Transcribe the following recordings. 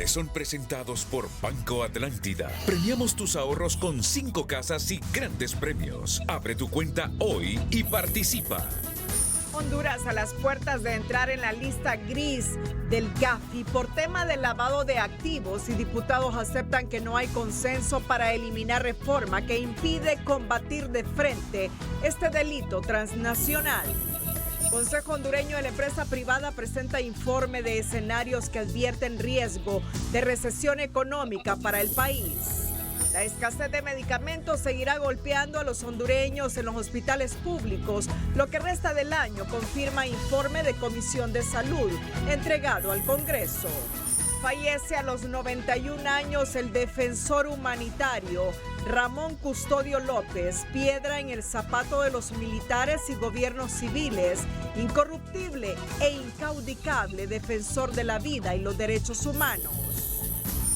Son presentados por Banco Atlántida. Premiamos tus ahorros con 5 casas y grandes premios. Abre tu cuenta hoy y participa. Honduras a las puertas de entrar en la lista gris del Gafi por tema del lavado de activos, y diputados aceptan que no hay consenso para eliminar reforma que impide combatir de frente este delito transnacional. Consejo Hondureño de la Empresa Privada presenta informe de escenarios que advierten riesgo de recesión económica para el país. La escasez de medicamentos seguirá golpeando a los hondureños en los hospitales públicos. Lo que resta del año, confirma informe de Comisión de Salud entregado al Congreso. Fallece a los 91 años el defensor humanitario Ramón Custodio López, piedra en el zapato de los militares y gobiernos civiles, incorruptible e incaudicable defensor de la vida y los derechos humanos.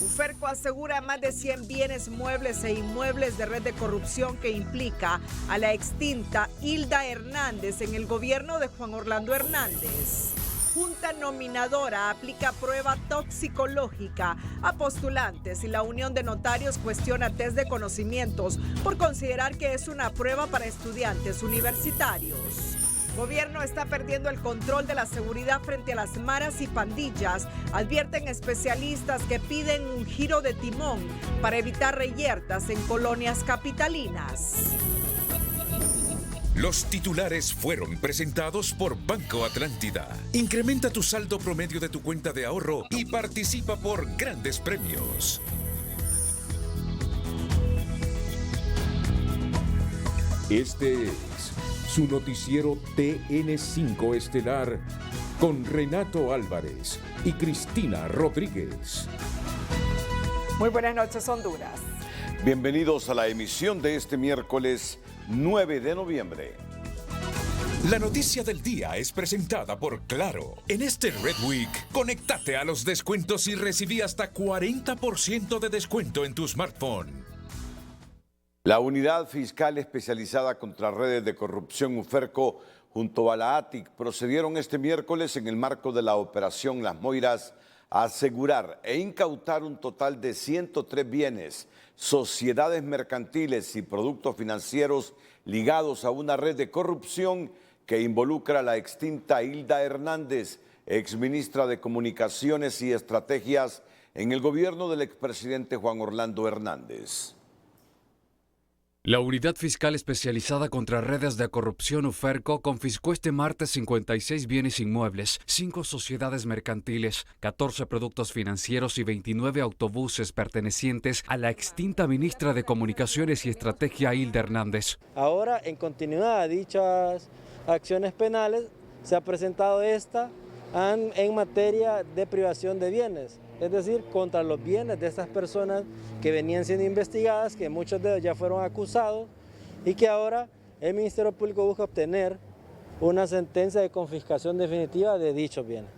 Uferco asegura más de 100 bienes muebles e inmuebles de red de corrupción que implica a la extinta Hilda Hernández en el gobierno de Juan Orlando Hernández. Junta nominadora aplica prueba toxicológica a postulantes y la Unión de Notarios cuestiona test de conocimientos por considerar que es una prueba para estudiantes universitarios. Gobierno está perdiendo el control de la seguridad frente a las maras y pandillas. Advierten especialistas que piden un giro de timón para evitar reyertas en colonias capitalinas. Los titulares fueron presentados por Banco Atlántida. Incrementa tu saldo promedio de tu cuenta de ahorro y participa por grandes premios. Este es su noticiero TN5 Estelar con Renato Álvarez y Cristina Rodríguez. Muy buenas noches, Honduras. Bienvenidos a la emisión de este miércoles 9 de noviembre. La noticia del día es presentada por Claro. En este Red Week, conéctate a los descuentos y recibí hasta 40% de descuento en tu smartphone. La Unidad Fiscal Especializada contra Redes de Corrupción Uferco junto a la ATIC procedieron este miércoles en el marco de la Operación Las Moiras a asegurar e incautar un total de 103 bienes, sociedades mercantiles y productos financieros ligados a una red de corrupción que involucra a la extinta Hilda Hernández, exministra de Comunicaciones y Estrategias en el gobierno del expresidente Juan Orlando Hernández. La Unidad Fiscal Especializada contra Redes de Corrupción Uferco confiscó este martes 56 bienes inmuebles, 5 sociedades mercantiles, 14 productos financieros y 29 autobuses pertenecientes a la extinta ministra de Comunicaciones y Estrategia Hilda Hernández. Ahora, en continuidad a dichas acciones penales, se ha presentado esta en materia de privación de bienes. Es decir, contra los bienes de estas personas que venían siendo investigadas, que muchos de ellos ya fueron acusados y que ahora el Ministerio Público busca obtener una sentencia de confiscación definitiva de dichos bienes.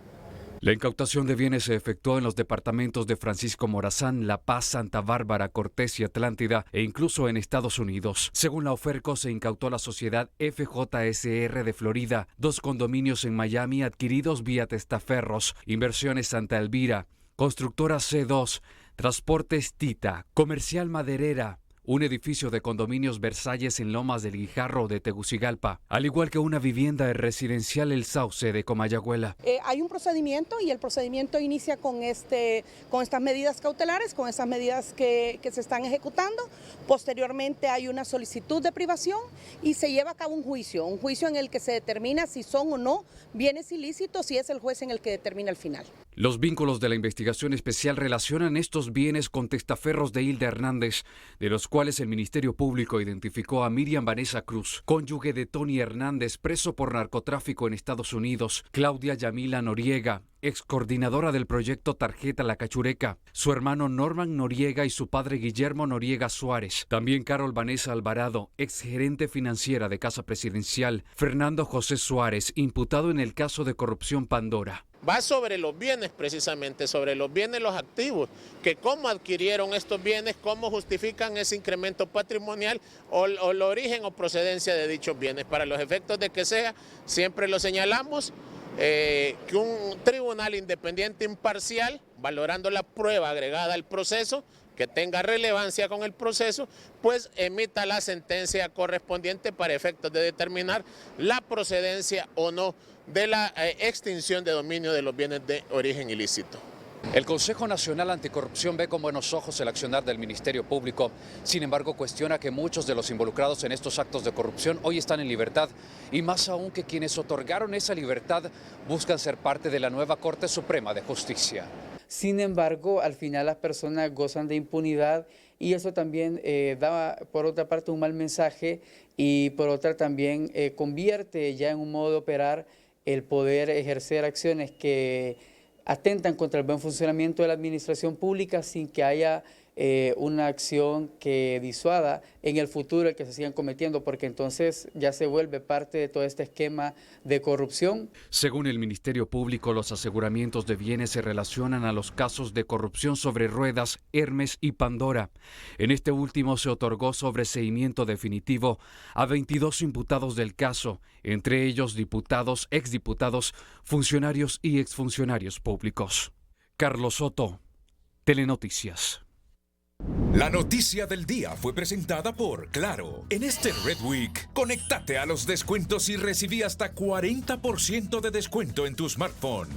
La incautación de bienes se efectuó en los departamentos de Francisco Morazán, La Paz, Santa Bárbara, Cortés y Atlántida e incluso en Estados Unidos. Según la Uferco, se incautó la sociedad FJSR de Florida, 2 condominios en Miami adquiridos vía testaferros, Inversiones Santa Elvira, Constructora C2, Transportes Tita, Comercial Maderera, un edificio de condominios Versalles en Lomas del Guijarro de Tegucigalpa, al igual que una vivienda residencial El Sauce de Comayagüela. Hay un procedimiento y el procedimiento inicia con estas medidas cautelares, con esas medidas que se están ejecutando. Posteriormente hay una solicitud de privación y se lleva a cabo un juicio en el que se determina si son o no bienes ilícitos y es el juez en el que determina el final. Los vínculos de la investigación especial relacionan estos bienes con testaferros de Hilda Hernández, de los cuales el Ministerio Público identificó a Miriam Vanessa Cruz, cónyuge de Tony Hernández, preso por narcotráfico en Estados Unidos, Claudia Yamila Noriega, ex coordinadora del proyecto Tarjeta La Cachureca, su hermano Norman Noriega y su padre Guillermo Noriega Suárez, también Carol Vanessa Alvarado, ex gerente financiera de Casa Presidencial, Fernando José Suárez, imputado en el caso de corrupción Pandora. Va sobre los bienes precisamente, sobre los bienes, los activos, que cómo adquirieron estos bienes, cómo justifican ese incremento patrimonial o el origen o procedencia de dichos bienes. Para los efectos de que sea, siempre lo señalamos, que un tribunal independiente imparcial, valorando la prueba agregada al proceso, que tenga relevancia con el proceso, pues emita la sentencia correspondiente para efectos de determinar la procedencia o no de la extinción de dominio de los bienes de origen ilícito. El Consejo Nacional Anticorrupción ve con buenos ojos el accionar del Ministerio Público. Sin embargo, cuestiona que muchos de los involucrados en estos actos de corrupción hoy están en libertad y más aún que quienes otorgaron esa libertad buscan ser parte de la nueva Corte Suprema de Justicia. Sin embargo, al final las personas gozan de impunidad y eso también da, por otra parte, un mal mensaje y por otra también convierte ya en un modo de operar el poder ejercer acciones que atentan contra el buen funcionamiento de la administración pública sin que haya una acción que disuada en el futuro el que se sigan cometiendo, porque entonces ya se vuelve parte de todo este esquema de corrupción. Según el Ministerio Público, los aseguramientos de bienes se relacionan a los casos de corrupción sobre ruedas, Hermes y Pandora. En este último se otorgó sobreseimiento definitivo a 22 imputados del caso, entre ellos diputados, exdiputados, funcionarios y exfuncionarios públicos. Carlos Soto, Telenoticias. La noticia del día fue presentada por Claro. En este Red Week, conéctate a los descuentos y recibí hasta 40% de descuento en tu smartphone.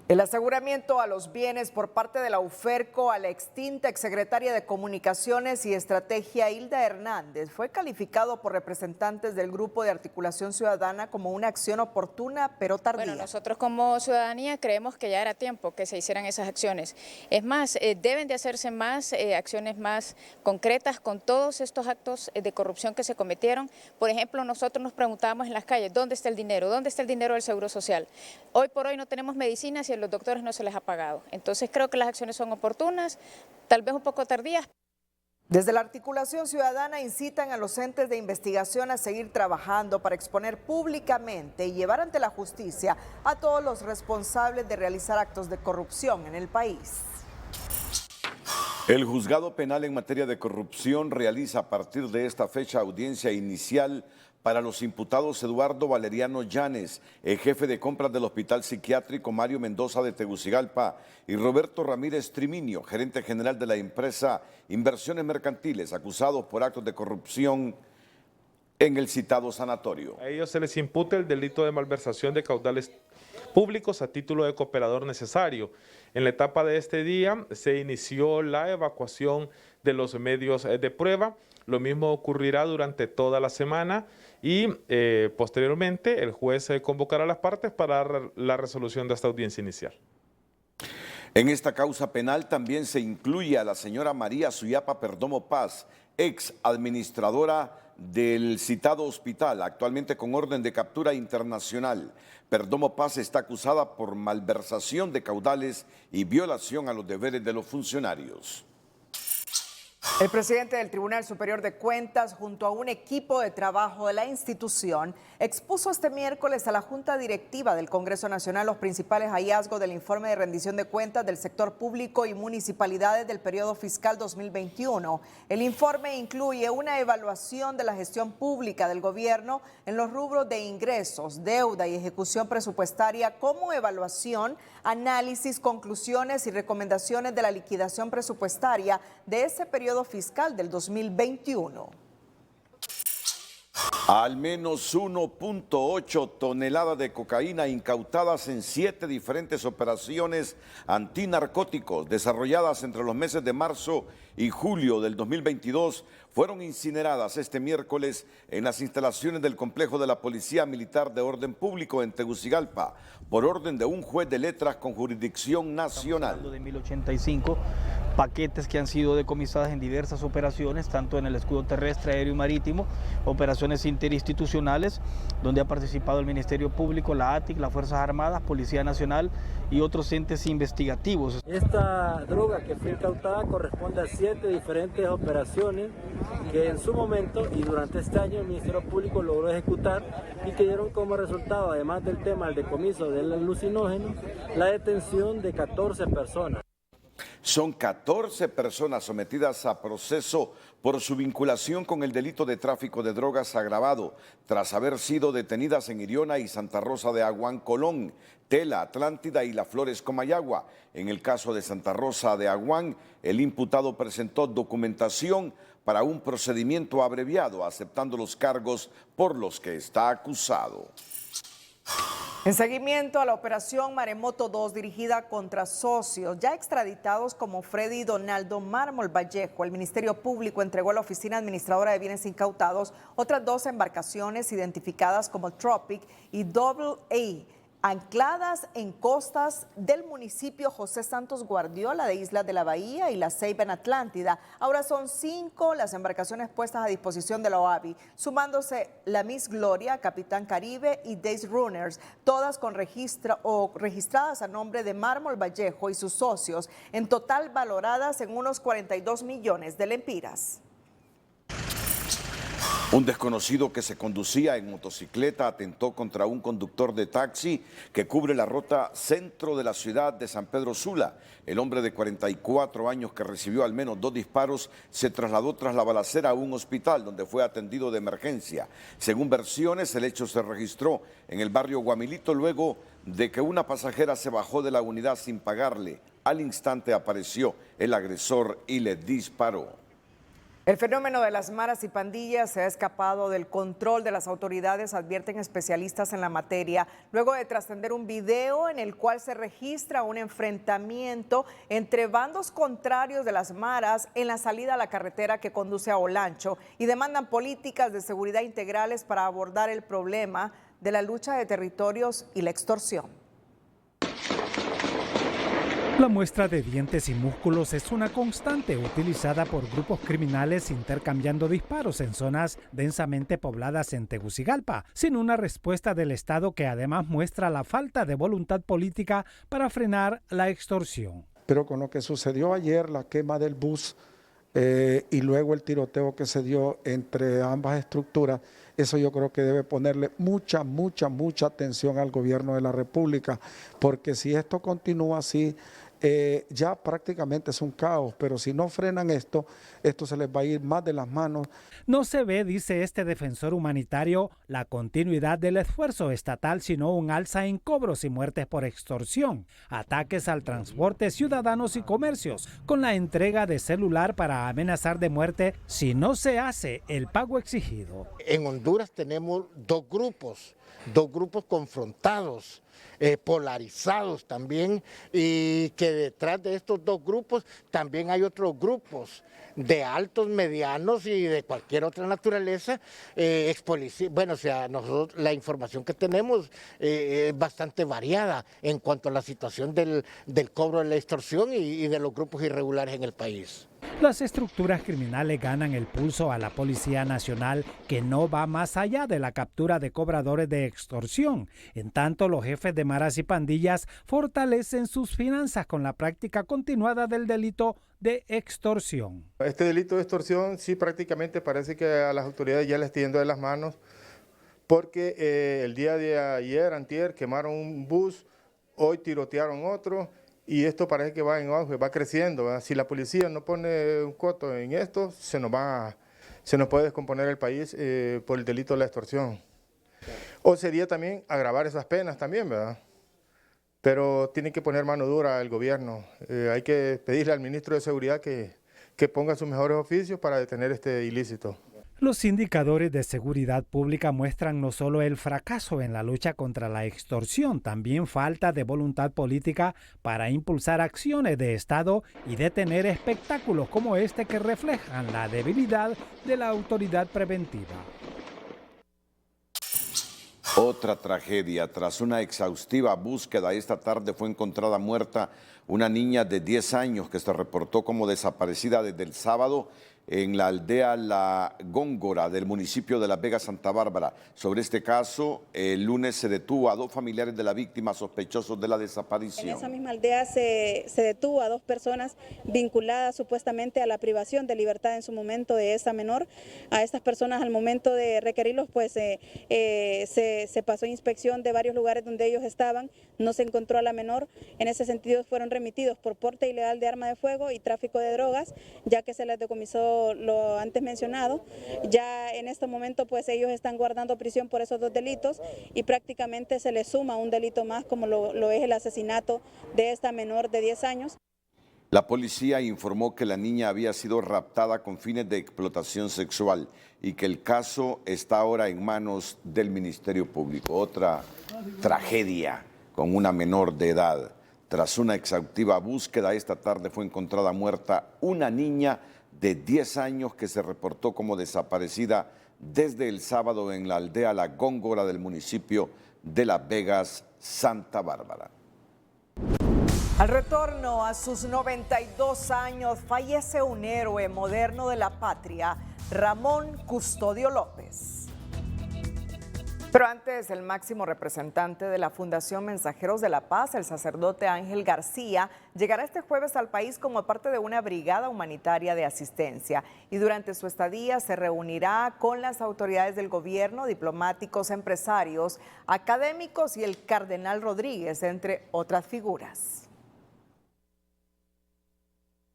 El aseguramiento a los bienes por parte de la UFERCO a la extinta exsecretaria de Comunicaciones y Estrategia Hilda Hernández fue calificado por representantes del Grupo de Articulación Ciudadana como una acción oportuna pero tardía. Bueno, nosotros como ciudadanía creemos que ya era tiempo que se hicieran esas acciones. Es más, deben de hacerse más acciones más concretas con todos estos actos de corrupción que se cometieron. Por ejemplo, nosotros nos preguntábamos en las calles, ¿dónde está el dinero? ¿Dónde está el dinero del Seguro Social? Hoy por hoy no tenemos medicinas y a los doctores no se les ha pagado. Entonces creo que las acciones son oportunas, tal vez un poco tardías. Desde la Articulación Ciudadana incitan a los entes de investigación a seguir trabajando para exponer públicamente y llevar ante la justicia a todos los responsables de realizar actos de corrupción en el país. El Juzgado Penal en materia de corrupción realiza a partir de esta fecha audiencia inicial para los imputados Eduardo Valeriano Llanes, el jefe de compras del Hospital Psiquiátrico Mario Mendoza de Tegucigalpa, y Roberto Ramírez Triminio, gerente general de la empresa Inversiones Mercantiles, acusados por actos de corrupción en el citado sanatorio. A ellos se les imputa el delito de malversación de caudales públicos a título de cooperador necesario. En la etapa de este día se inició la evacuación de los medios de prueba. Lo mismo ocurrirá durante toda la semana y posteriormente el juez convocará a las partes para la resolución de esta audiencia inicial. En esta causa penal también se incluye a la señora María Suyapa Perdomo Paz, ex administradora del citado hospital, actualmente con orden de captura internacional. Perdomo Paz está acusada por malversación de caudales y violación a los deberes de los funcionarios. El presidente del Tribunal Superior de Cuentas, junto a un equipo de trabajo de la institución, expuso este miércoles a la Junta Directiva del Congreso Nacional los principales hallazgos del informe de rendición de cuentas del sector público y municipalidades del periodo fiscal 2021. El informe incluye una evaluación de la gestión pública del gobierno en los rubros de ingresos, deuda y ejecución presupuestaria, como evaluación, análisis, conclusiones y recomendaciones de la liquidación presupuestaria de ese periodo fiscal del 2021. Al menos 1.8 toneladas de cocaína incautadas en 7 diferentes operaciones antinarcóticos desarrolladas entre los meses de marzo y julio del 2022 fueron incineradas este miércoles en las instalaciones del complejo de la Policía Militar de Orden Público en Tegucigalpa, por orden de un juez de letras con jurisdicción nacional. Estamos hablando de 1085 paquetes que han sido decomisados en diversas operaciones, tanto en el escudo terrestre, aéreo y marítimo, operaciones interinstitucionales, donde ha participado el Ministerio Público, la ATIC, las Fuerzas Armadas, Policía Nacional y otros entes investigativos. Esta droga que fue incautada corresponde a 7 diferentes operaciones que en su momento y durante este año el Ministerio Público logró ejecutar y que dieron como resultado, además del tema del decomiso del alucinógeno, la detención de 14 personas. Son 14 personas sometidas a proceso por su vinculación con el delito de tráfico de drogas agravado, tras haber sido detenidas en Iriona y Santa Rosa de Aguán, Colón, Tela, Atlántida y Las Flores, Comayagua. En el caso de Santa Rosa de Aguán, el imputado presentó documentación para un procedimiento abreviado, aceptando los cargos por los que está acusado. En seguimiento a la operación Maremoto 2 dirigida contra socios ya extraditados como Freddy y Donaldo Mármol Vallejo, el Ministerio Público entregó a la Oficina Administradora de Bienes Incautados otras 2 embarcaciones identificadas como Tropic y Double A, ancladas en costas del municipio José Santos Guardiola de Islas de la Bahía y La Ceiba en Atlántida. Ahora son 5 las embarcaciones puestas a disposición de la OABI, sumándose la Miss Gloria, Capitán Caribe y Days Runners, todas con registradas a nombre de Mármol Vallejo y sus socios, en total valoradas en unos 42 millones de lempiras. Un desconocido que se conducía en motocicleta atentó contra un conductor de taxi que cubre la ruta centro de la ciudad de San Pedro Sula. El hombre de 44 años que recibió al menos 2 disparos se trasladó tras la balacera a un hospital donde fue atendido de emergencia. Según versiones, el hecho se registró en el barrio Guamilito luego de que una pasajera se bajó de la unidad sin pagarle. Al instante apareció el agresor y le disparó. El fenómeno de las maras y pandillas se ha escapado del control de las autoridades, advierten especialistas en la materia, luego de trascender un video en el cual se registra un enfrentamiento entre bandos contrarios de las maras en la salida a la carretera que conduce a Olancho y demandan políticas de seguridad integrales para abordar el problema de la lucha de territorios y la extorsión. La muestra de dientes y músculos es una constante utilizada por grupos criminales intercambiando disparos en zonas densamente pobladas en Tegucigalpa, sin una respuesta del Estado que además muestra la falta de voluntad política para frenar la extorsión. Pero con lo que sucedió ayer, la quema del bus y luego el tiroteo que se dio entre ambas estructuras, eso yo creo que debe ponerle mucha atención al gobierno de la República, porque si esto continúa así, ya prácticamente es un caos, pero si no frenan esto se les va a ir más de las manos. No se ve, dice este defensor humanitario, la continuidad del esfuerzo estatal, sino un alza en cobros y muertes por extorsión, ataques al transporte, ciudadanos y comercios, con la entrega de celular para amenazar de muerte si no se hace el pago exigido. En Honduras tenemos dos grupos confrontados, polarizados también, y que detrás de estos dos grupos también hay otros grupos de altos, medianos y de cualquier otra naturaleza, nosotros la información que tenemos es bastante variada en cuanto a la situación del cobro de la extorsión y de los grupos irregulares en el país. Las estructuras criminales ganan el pulso a la Policía Nacional, que no va más allá de la captura de cobradores de extorsión. En tanto, los jefes de maras y pandillas fortalecen sus finanzas con la práctica continuada del delito de extorsión. Este delito de extorsión sí prácticamente parece que a las autoridades ya les está yendo de las manos, porque el día de ayer, antier, quemaron un bus, hoy tirotearon otro. Y esto parece que va en auge, va creciendo, ¿verdad? Si la policía no pone un coto en esto, se nos puede descomponer el país por el delito de la extorsión. O sería también agravar esas penas también, ¿verdad? Pero tiene que poner mano dura el gobierno. Hay que pedirle al ministro de Seguridad que ponga sus mejores oficios para detener este ilícito. Los indicadores de seguridad pública muestran no solo el fracaso en la lucha contra la extorsión, también falta de voluntad política para impulsar acciones de Estado y detener espectáculos como este que reflejan la debilidad de la autoridad preventiva. Otra tragedia. Tras una exhaustiva búsqueda, esta tarde fue encontrada muerta una niña de 10 años que se reportó como desaparecida desde el sábado en la aldea La Góngora del municipio de Las Vegas, Santa Bárbara. Sobre este caso, el lunes se detuvo a 2 familiares de la víctima sospechosos de la desaparición. En esa misma aldea se detuvo a 2 personas vinculadas supuestamente a la privación de libertad en su momento de esa menor. A estas personas, al momento de requerirlos, pues se pasó inspección de varios lugares donde ellos estaban, no se encontró a la menor. En ese sentido fueron remitidos por porte ilegal de arma de fuego y tráfico de drogas, ya que se les decomisó lo antes mencionado. Ya en este momento pues ellos están guardando prisión por esos 2 delitos y prácticamente se les suma un delito más, como lo es el asesinato de esta menor de 10 años. La policía informó que la niña había sido raptada con fines de explotación sexual y que el caso está ahora en manos del Ministerio Público. Otra tragedia con una menor de edad. Tras una exhaustiva búsqueda, esta tarde fue encontrada muerta una niña de 10 años que se reportó como desaparecida desde el sábado en la aldea La Góngora del municipio de Las Vegas, Santa Bárbara. Al retorno a sus 92 años fallece un héroe moderno de la patria, Ramón Custodio López. Pero antes, el máximo representante de la Fundación Mensajeros de la Paz, el sacerdote Ángel García, llegará este jueves al país como parte de una brigada humanitaria de asistencia y durante su estadía se reunirá con las autoridades del gobierno, diplomáticos, empresarios, académicos y el cardenal Rodríguez, entre otras figuras.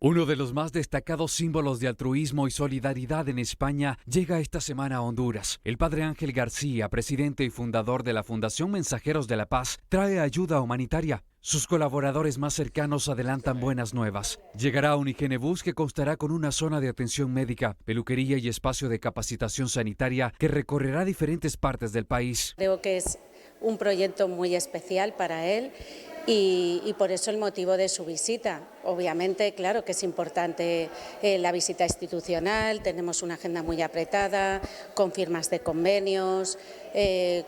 Uno de los más destacados símbolos de altruismo y solidaridad en España llega esta semana a Honduras. El padre Ángel García, presidente y fundador de la Fundación Mensajeros de la Paz, trae ayuda humanitaria. Sus colaboradores más cercanos adelantan buenas nuevas. Llegará un Higienebus que constará con una zona de atención médica, peluquería y espacio de capacitación sanitaria que recorrerá diferentes partes del país. Creo que es un proyecto muy especial para él. Y por eso el motivo de su visita. Obviamente, claro que es importante la visita institucional, tenemos una agenda muy apretada, con firmas de convenios,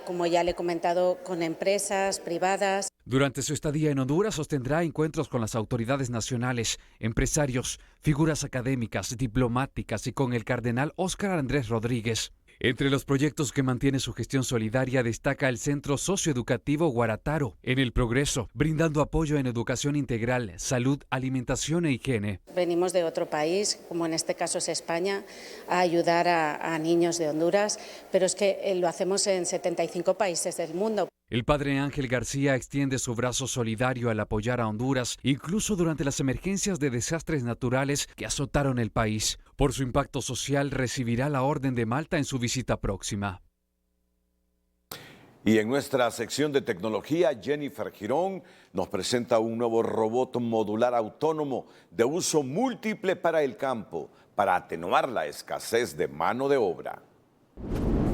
como ya le he comentado, con empresas privadas. Durante su estadía en Honduras sostendrá encuentros con las autoridades nacionales, empresarios, figuras académicas, diplomáticas y con el cardenal Óscar Andrés Rodríguez. Entre los proyectos que mantiene su gestión solidaria destaca el Centro Socioeducativo Guarataro, en El Progreso, brindando apoyo en educación integral, salud, alimentación e higiene. Venimos de otro país, como en este caso es España, a ayudar a niños de Honduras, pero es que lo hacemos en 75 países del mundo. El padre Ángel García extiende su brazo solidario al apoyar a Honduras, incluso durante las emergencias de desastres naturales que azotaron el país. Por su impacto social, recibirá la Orden de Malta en su visita próxima. Y en nuestra sección de tecnología, Jennifer Girón nos presenta un nuevo robot modular autónomo de uso múltiple para el campo, para atenuar la escasez de mano de obra.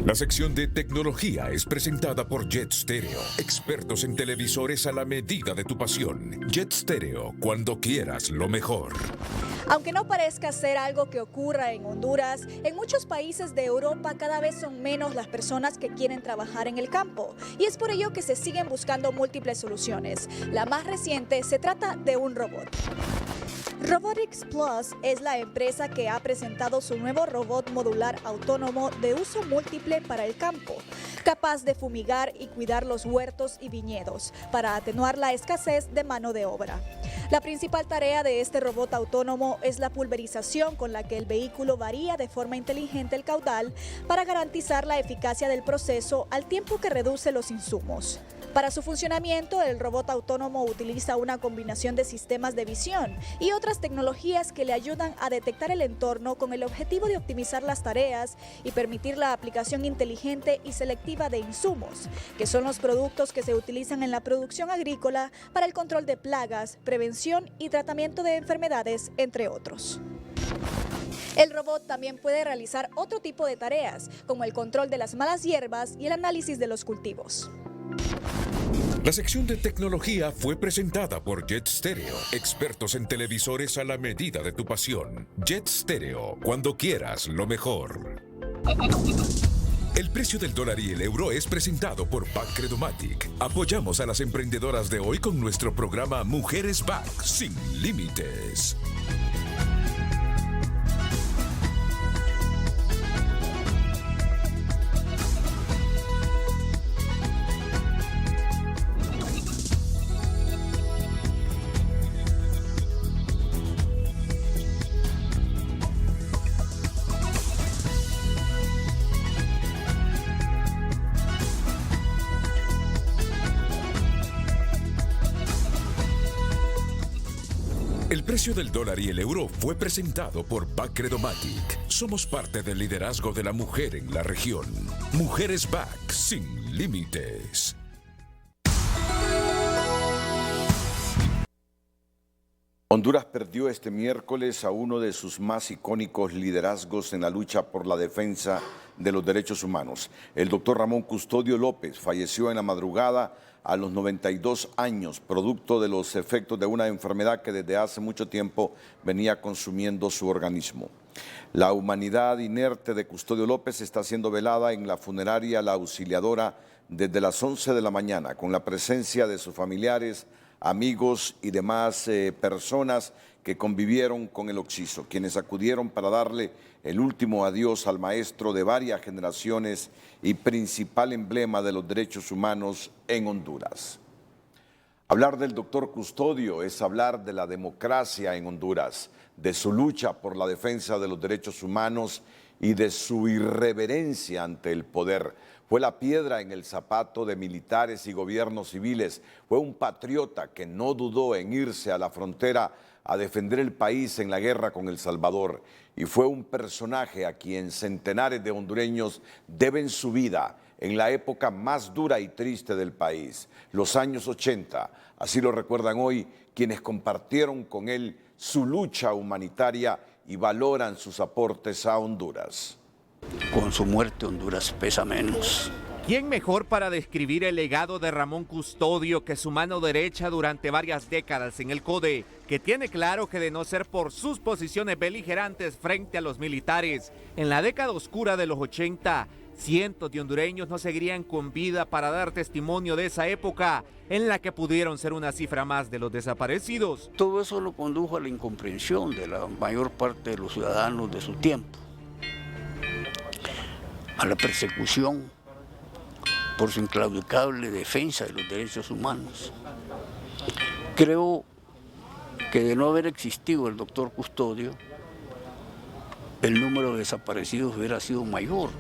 La sección de tecnología es presentada por Jet Stereo, expertos en televisores a la medida de tu pasión. Jet Stereo, cuando quieras lo mejor. Aunque no parezca ser algo que ocurra en Honduras, en muchos países de Europa cada vez son menos las personas que quieren trabajar en el campo. Y es por ello que se siguen buscando múltiples soluciones. La más reciente se trata de un robot. Robotics Plus es la empresa que ha presentado su nuevo robot modular autónomo de uso múltiple para el campo, capaz de fumigar y cuidar los huertos y viñedos para atenuar la escasez de mano de obra. La principal tarea de este robot autónomo es la pulverización con la que el vehículo varía de forma inteligente el caudal para garantizar la eficacia del proceso al tiempo que reduce los insumos. Para su funcionamiento, el robot autónomo utiliza una combinación de sistemas de visión y otras tecnologías que le ayudan a detectar el entorno con el objetivo de optimizar las tareas y permitir la aplicación inteligente y selectiva de insumos, que son los productos que se utilizan en la producción agrícola para el control de plagas, prevención y tratamiento de enfermedades, entre otros. El robot también puede realizar otro tipo de tareas, como el control de las malas hierbas y el análisis de los cultivos. La sección de tecnología fue presentada por Jet Stereo, expertos en televisores a la medida de tu pasión. Jet Stereo, cuando quieras lo mejor. El precio del dólar y el euro es presentado por Bancredomatic. Apoyamos a las emprendedoras de hoy con nuestro programa Mujeres Back, sin límites. El precio del dólar y el euro fue presentado por Bacredomatic. Somos parte del liderazgo de la mujer en la región. Mujeres Bac, sin límites. Honduras perdió este miércoles a uno de sus más icónicos liderazgos en la lucha por la defensa de los derechos humanos. El doctor Ramón Custodio López falleció en la madrugada a los 92 años, producto de los efectos de una enfermedad que desde hace mucho tiempo venía consumiendo su organismo. La humanidad inerte de Custodio López está siendo velada en la funeraria La Auxiliadora desde las 11 de la mañana, con la presencia de sus familiares, amigos y demás personas que convivieron con el occiso, quienes acudieron para darle el último adiós al maestro de varias generaciones y principal emblema de los derechos humanos en Honduras. Hablar del doctor Custodio es hablar de la democracia en Honduras, de su lucha por la defensa de los derechos humanos y de su irreverencia ante el poder. Fue la piedra en el zapato de militares y gobiernos civiles. Fue un patriota que no dudó en irse a la frontera a defender el país en la guerra con El Salvador. Y fue un personaje a quien centenares de hondureños deben su vida en la época más dura y triste del país, los años 80. Así lo recuerdan hoy quienes compartieron con él su lucha humanitaria y valoran sus aportes a Honduras. Con su muerte Honduras pesa menos. ¿Quién mejor para describir el legado de Ramón Custodio que su mano derecha durante varias décadas en el CODE, que tiene claro que de no ser por sus posiciones beligerantes frente a los militares, en la década oscura de los 80, cientos de hondureños no seguirían con vida para dar testimonio de esa época en la que pudieron ser una cifra más de los desaparecidos? Todo eso lo condujo a la incomprensión de la mayor parte de los ciudadanos de su tiempo, a la persecución por su inclaudicable defensa de los derechos humanos. Creo que de no haber existido el doctor Custodio, el número de desaparecidos hubiera sido mayor.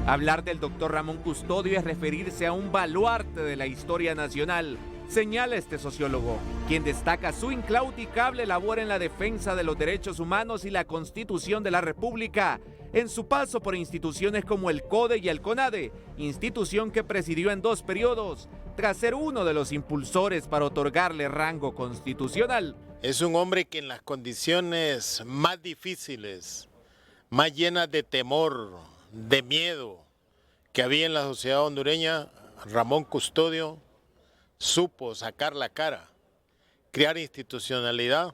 Hablar del doctor Ramón Custodio es referirse a un baluarte de la historia nacional, señala este sociólogo, quien destaca su inclaudicable labor en la defensa de los derechos humanos y la Constitución de la República, en su paso por instituciones como el CODE y el CONADE, institución que presidió en 2 periodos, tras ser uno de los impulsores para otorgarle rango constitucional. Es un hombre que en las condiciones más difíciles, más llenas de temor, de miedo que había en la sociedad hondureña, Ramón Custodio supo sacar la cara, crear institucionalidad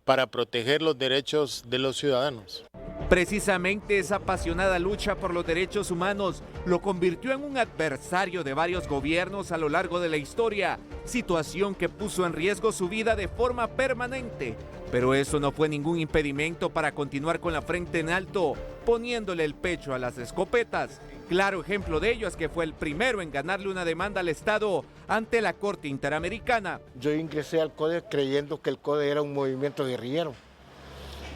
para proteger los derechos de los ciudadanos. Precisamente esa apasionada lucha por los derechos humanos lo convirtió en un adversario de varios gobiernos a lo largo de la historia, situación que puso en riesgo su vida de forma permanente. Pero eso no fue ningún impedimento para continuar con la frente en alto, poniéndole el pecho a las escopetas. Claro ejemplo de ello es que fue el primero en ganarle una demanda al Estado ante la Corte Interamericana. Yo ingresé al CODE creyendo que el CODE era un movimiento guerrillero.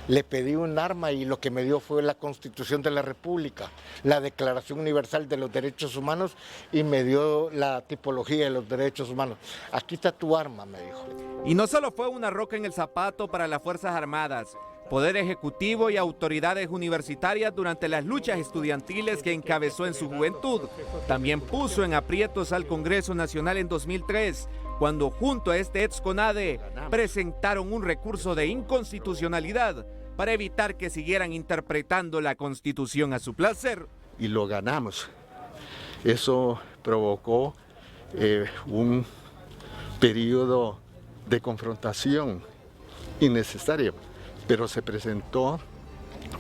Le pedí un arma y lo que me dio fue la Constitución de la República, la Declaración Universal de los Derechos Humanos y me dio la tipología de los derechos humanos. Aquí está tu arma, me dijo. Y no solo fue una roca en el zapato para las Fuerzas Armadas, Poder Ejecutivo y autoridades universitarias durante las luchas estudiantiles que encabezó en su juventud. También puso en aprietos al Congreso Nacional en 2003, cuando junto a este ex CONADE presentaron un recurso de inconstitucionalidad para evitar que siguieran interpretando la Constitución a su placer. Y lo ganamos. Eso provocó un periodo de confrontación innecesario, pero se presentó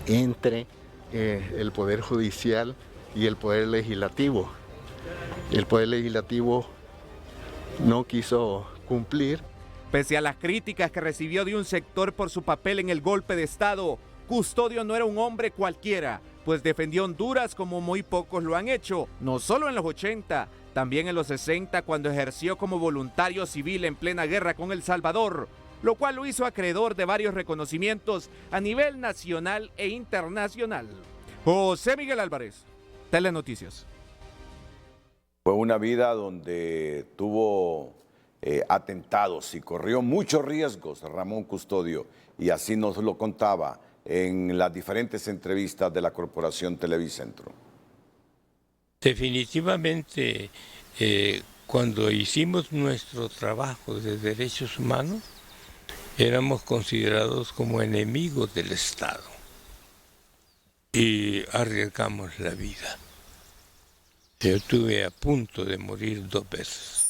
entre el Poder Judicial y el Poder Legislativo. El Poder Legislativo no quiso cumplir. Pese a las críticas que recibió de un sector por su papel en el golpe de Estado, Custodio no era un hombre cualquiera, pues defendió Honduras como muy pocos lo han hecho, no solo en los 80, también en los 60 cuando ejerció como voluntario civil en plena guerra con El Salvador, lo cual lo hizo acreedor de varios reconocimientos a nivel nacional e internacional. José Miguel Álvarez, Telenoticias. Fue una vida donde tuvo atentados y corrió muchos riesgos Ramón Custodio, y así nos lo contaba en las diferentes entrevistas de la Corporación Televicentro. Definitivamente, cuando hicimos nuestro trabajo de derechos humanos, éramos considerados como enemigos del Estado y arriesgamos la vida. Yo estuve a punto de morir 2 veces.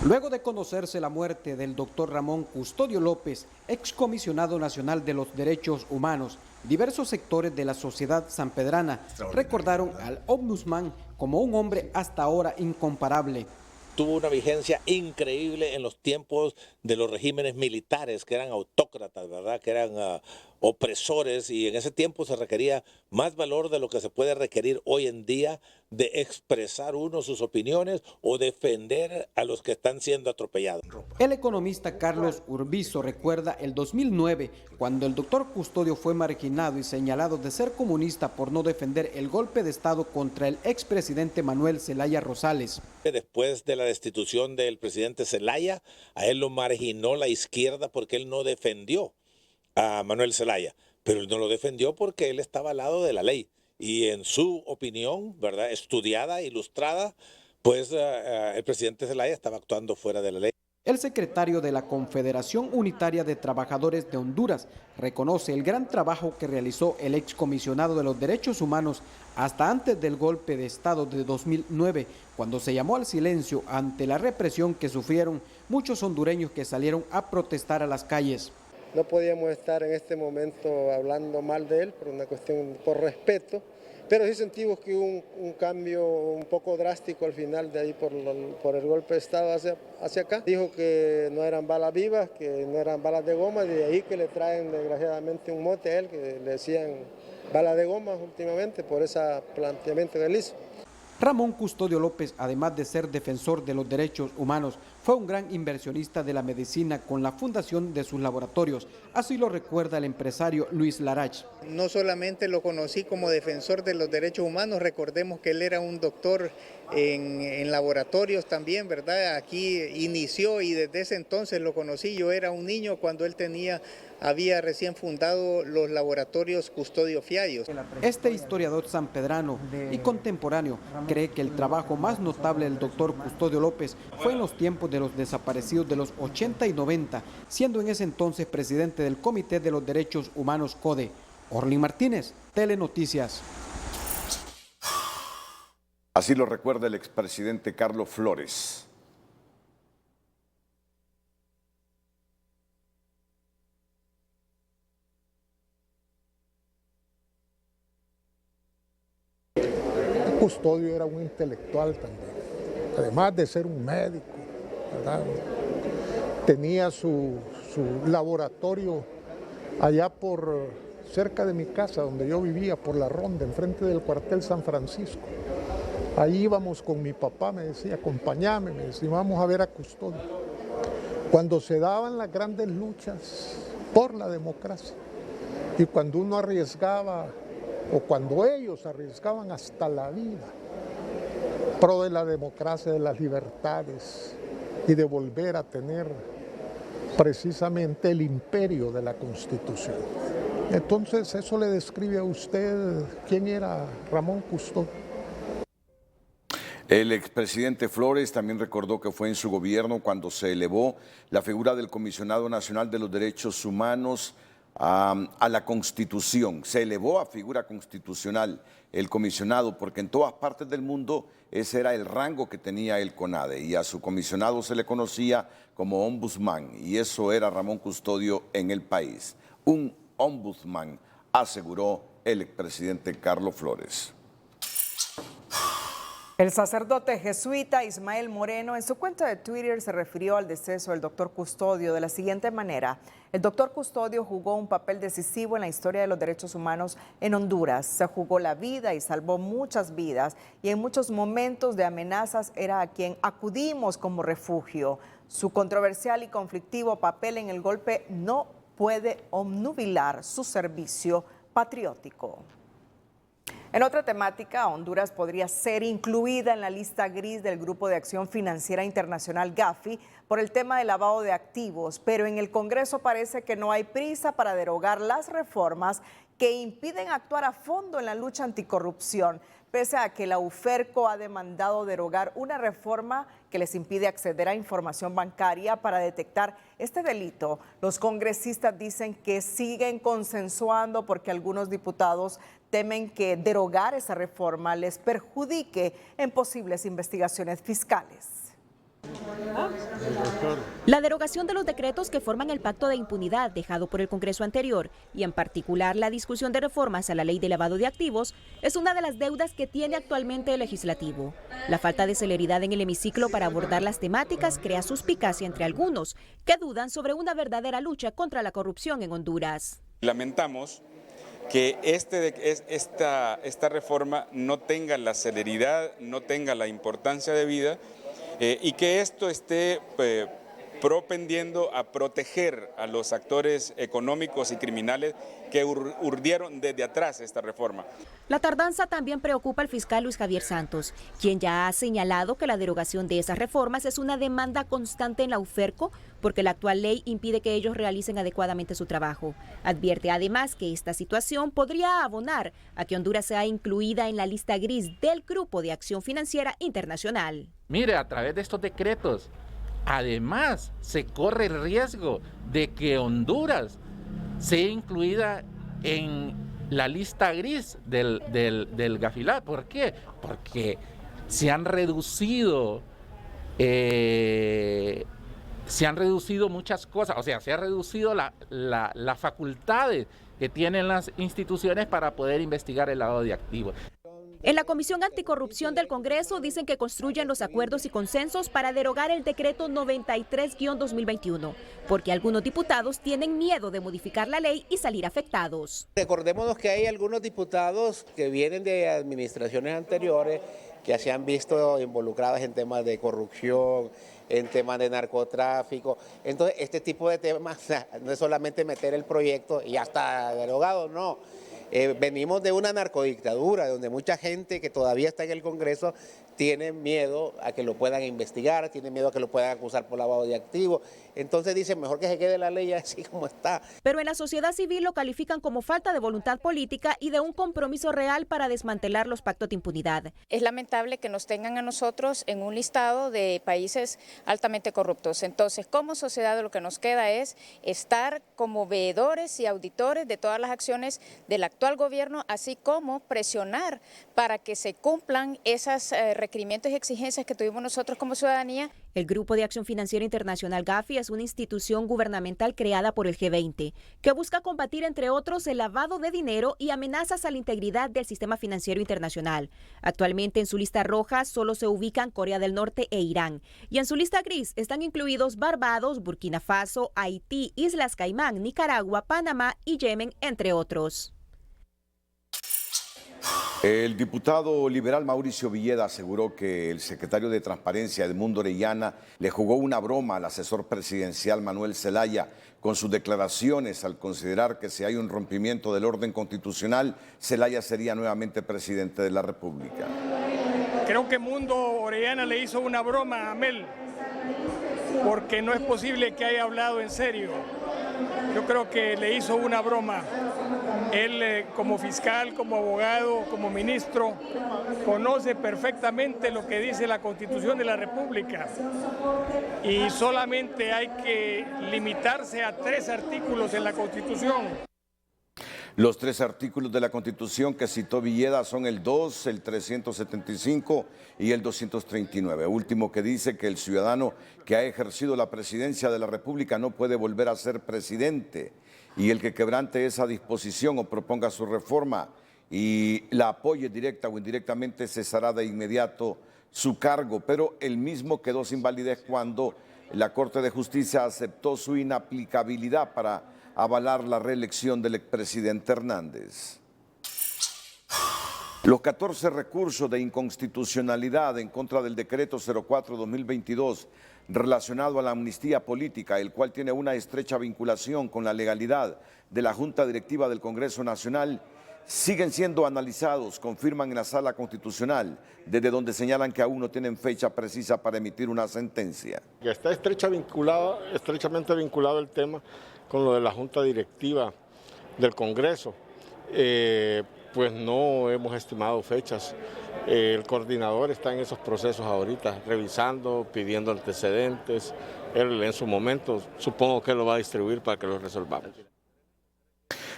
Luego de conocerse la muerte del doctor Ramón Custodio López, excomisionado nacional de los derechos humanos, diversos sectores de la sociedad sanpedrana recordaron al ombudsman como un hombre hasta ahora incomparable. Tuvo una vigencia increíble en los tiempos de los regímenes militares, que eran autócratas, ¿verdad? Que eran opresores, y en ese tiempo se requería más valor de lo que se puede requerir hoy en día de expresar uno sus opiniones o defender a los que están siendo atropellados. El economista Carlos Urbizo recuerda el 2009, cuando el doctor Custodio fue marginado y señalado de ser comunista por no defender el golpe de Estado contra el expresidente Manuel Zelaya Rosales. Después de la destitución del presidente Zelaya, a él lo marginó la izquierda porque él no defendió a Manuel Zelaya, pero él no lo defendió porque él estaba al lado de la ley. Y en su opinión, ¿verdad?, estudiada, ilustrada, pues el presidente Zelaya estaba actuando fuera de la ley. El secretario de la Confederación Unitaria de Trabajadores de Honduras reconoce el gran trabajo que realizó el excomisionado de los Derechos Humanos hasta antes del golpe de Estado de 2009, cuando se llamó al silencio ante la represión que sufrieron muchos hondureños que salieron a protestar a las calles. No podíamos estar en este momento hablando mal de él por una cuestión, por respeto, pero sí sentimos que hubo un cambio un poco drástico al final de ahí por el golpe de Estado hacia acá. Dijo que no eran balas vivas, que no eran balas de goma, de ahí que le traen desgraciadamente un mote a él, que le decían balas de goma últimamente por ese planteamiento que él hizo. Ramón Custodio López, además de ser defensor de los derechos humanos, fue un gran inversionista de la medicina con la fundación de sus laboratorios. Así lo recuerda el empresario Luis Larach. No solamente lo conocí como defensor de los derechos humanos, recordemos que él era un doctor en laboratorios también, ¿verdad? Aquí inició y desde ese entonces lo conocí. Yo era un niño cuando él había recién fundado los laboratorios Custodio Fiallos. Este historiador sanpedrano y contemporáneo cree que el trabajo más notable del doctor Custodio López fue en los tiempos de los desaparecidos de los 80 y 90, siendo en ese entonces presidente del Comité de los Derechos Humanos CODE. Orly Martínez, Telenoticias. Así lo recuerda el expresidente Carlos Flores. Custodio era un intelectual también, además de ser un médico, ¿verdad? Tenía su laboratorio allá por cerca de mi casa, donde yo vivía, por la Ronda, enfrente del cuartel San Francisco. Ahí íbamos con mi papá, me decía, acompáñame, me decía, vamos a ver a Custodio. Cuando se daban las grandes luchas por la democracia y cuando uno arriesgaba, o cuando ellos arriesgaban hasta la vida, pro de la democracia, de las libertades y de volver a tener precisamente el imperio de la Constitución. Entonces, eso le describe a usted quién era Ramón Custodio. El expresidente Flores también recordó que fue en su gobierno cuando se elevó la figura del Comisionado Nacional de los Derechos Humanos a la Constitución. Se elevó a figura constitucional el comisionado, porque en todas partes del mundo ese era el rango que tenía el CONADE, y a su comisionado se le conocía como ombudsman, y eso era Ramón Custodio en el país. Un ombudsman, aseguró el expresidente Carlos Flores. El sacerdote jesuita Ismael Moreno en su cuenta de Twitter se refirió al deceso del doctor Custodio de la siguiente manera: el doctor Custodio jugó un papel decisivo en la historia de los derechos humanos en Honduras. Se jugó la vida y salvó muchas vidas, y en muchos momentos de amenazas era a quien acudimos como refugio. Su controversial y conflictivo papel en el golpe no puede obnubilar su servicio patriótico. En otra temática, Honduras podría ser incluida en la lista gris del Grupo de Acción Financiera Internacional GAFI por el tema del lavado de activos, pero en el Congreso parece que no hay prisa para derogar las reformas que impiden actuar a fondo en la lucha anticorrupción, pese a que la UFERCO ha demandado derogar una reforma que les impide acceder a información bancaria para detectar este delito. Los congresistas dicen que siguen consensuando porque algunos diputados temen que derogar esa reforma les perjudique en posibles investigaciones fiscales. La derogación de los decretos que forman el pacto de impunidad dejado por el Congreso anterior y en particular la discusión de reformas a la ley de lavado de activos es una de las deudas que tiene actualmente el legislativo. La falta de celeridad en el hemiciclo para abordar las temáticas crea suspicacia entre algunos que dudan sobre una verdadera lucha contra la corrupción en Honduras. Lamentamos que esta reforma no tenga la celeridad, no tenga la importancia debida y que esto esté propendiendo a proteger a los actores económicos y criminales que urdieron desde atrás esta reforma. La tardanza también preocupa al fiscal Luis Javier Santos, quien ya ha señalado que la derogación de esas reformas es una demanda constante en la UFERCO porque la actual ley impide que ellos realicen adecuadamente su trabajo. Advierte además que esta situación podría abonar a que Honduras sea incluida en la lista gris del Grupo de Acción Financiera Internacional. Mire, a través de estos decretos, además se corre el riesgo de que Honduras sea incluida en la lista gris del Gafilat. ¿Por qué? Porque se han reducido muchas cosas, o sea, se ha reducido las facultades que tienen las instituciones para poder investigar el lavado de activos. En la Comisión Anticorrupción del Congreso dicen que construyen los acuerdos y consensos para derogar el decreto 93-2021, porque algunos diputados tienen miedo de modificar la ley y salir afectados. Recordémonos que hay algunos diputados que vienen de administraciones anteriores que se han visto involucrados en temas de corrupción, en temas de narcotráfico. Entonces, este tipo de temas no es solamente meter el proyecto y ya está derogado, no. Venimos de una narcodictadura donde mucha gente que todavía está en el Congreso tiene miedo a que lo puedan investigar, tiene miedo a que lo puedan acusar por lavado de activos. Entonces dicen, mejor que se quede la ley así como está. Pero en la sociedad civil lo califican como falta de voluntad política y de un compromiso real para desmantelar los pactos de impunidad. Es lamentable que nos tengan a nosotros en un listado de países altamente corruptos. Entonces, como sociedad lo que nos queda es estar como veedores y auditores de todas las acciones del actual gobierno, así como presionar para que se cumplan esos requerimientos y exigencias que tuvimos nosotros como ciudadanía. El Grupo de Acción Financiera Internacional GAFI es una institución gubernamental creada por el G20 que busca combatir, entre otros, el lavado de dinero y amenazas a la integridad del sistema financiero internacional. Actualmente en su lista roja solo se ubican Corea del Norte e Irán, y en su lista gris están incluidos Barbados, Burkina Faso, Haití, Islas Caimán, Nicaragua, Panamá y Yemen, entre otros. El diputado liberal Mauricio Villeda aseguró que el secretario de Transparencia, Edmundo Orellana, le jugó una broma al asesor presidencial Manuel Zelaya con sus declaraciones al considerar que si hay un rompimiento del orden constitucional, Zelaya sería nuevamente presidente de la República. Creo que Edmundo Orellana le hizo una broma a Amel, porque no es posible que haya hablado en serio. Yo creo que le hizo una broma. Él como fiscal, como abogado, como ministro, conoce perfectamente lo que dice la Constitución de la República y solamente hay que limitarse a 3 artículos en la Constitución. Los 3 artículos de la Constitución que citó Villeda son el 2, el 375 y el 239, último que dice que el ciudadano que ha ejercido la presidencia de la República no puede volver a ser presidente, y el que quebrante esa disposición o proponga su reforma y la apoye directa o indirectamente cesará de inmediato su cargo, pero el mismo quedó sin validez cuando la Corte de Justicia aceptó su inaplicabilidad para avalar la reelección del expresidente Hernández. Los 14 recursos de inconstitucionalidad en contra del decreto 04-2022 relacionado a la amnistía política, el cual tiene una estrecha vinculación con la legalidad de la Junta Directiva del Congreso Nacional, siguen siendo analizados, confirman en la Sala Constitucional, desde donde señalan que aún no tienen fecha precisa para emitir una sentencia. Está estrechamente vinculado el tema con lo de la Junta Directiva del Congreso. Pues no hemos estimado fechas. El coordinador está en esos procesos ahorita, revisando, pidiendo antecedentes. Él en su momento supongo que lo va a distribuir para que lo resolvamos.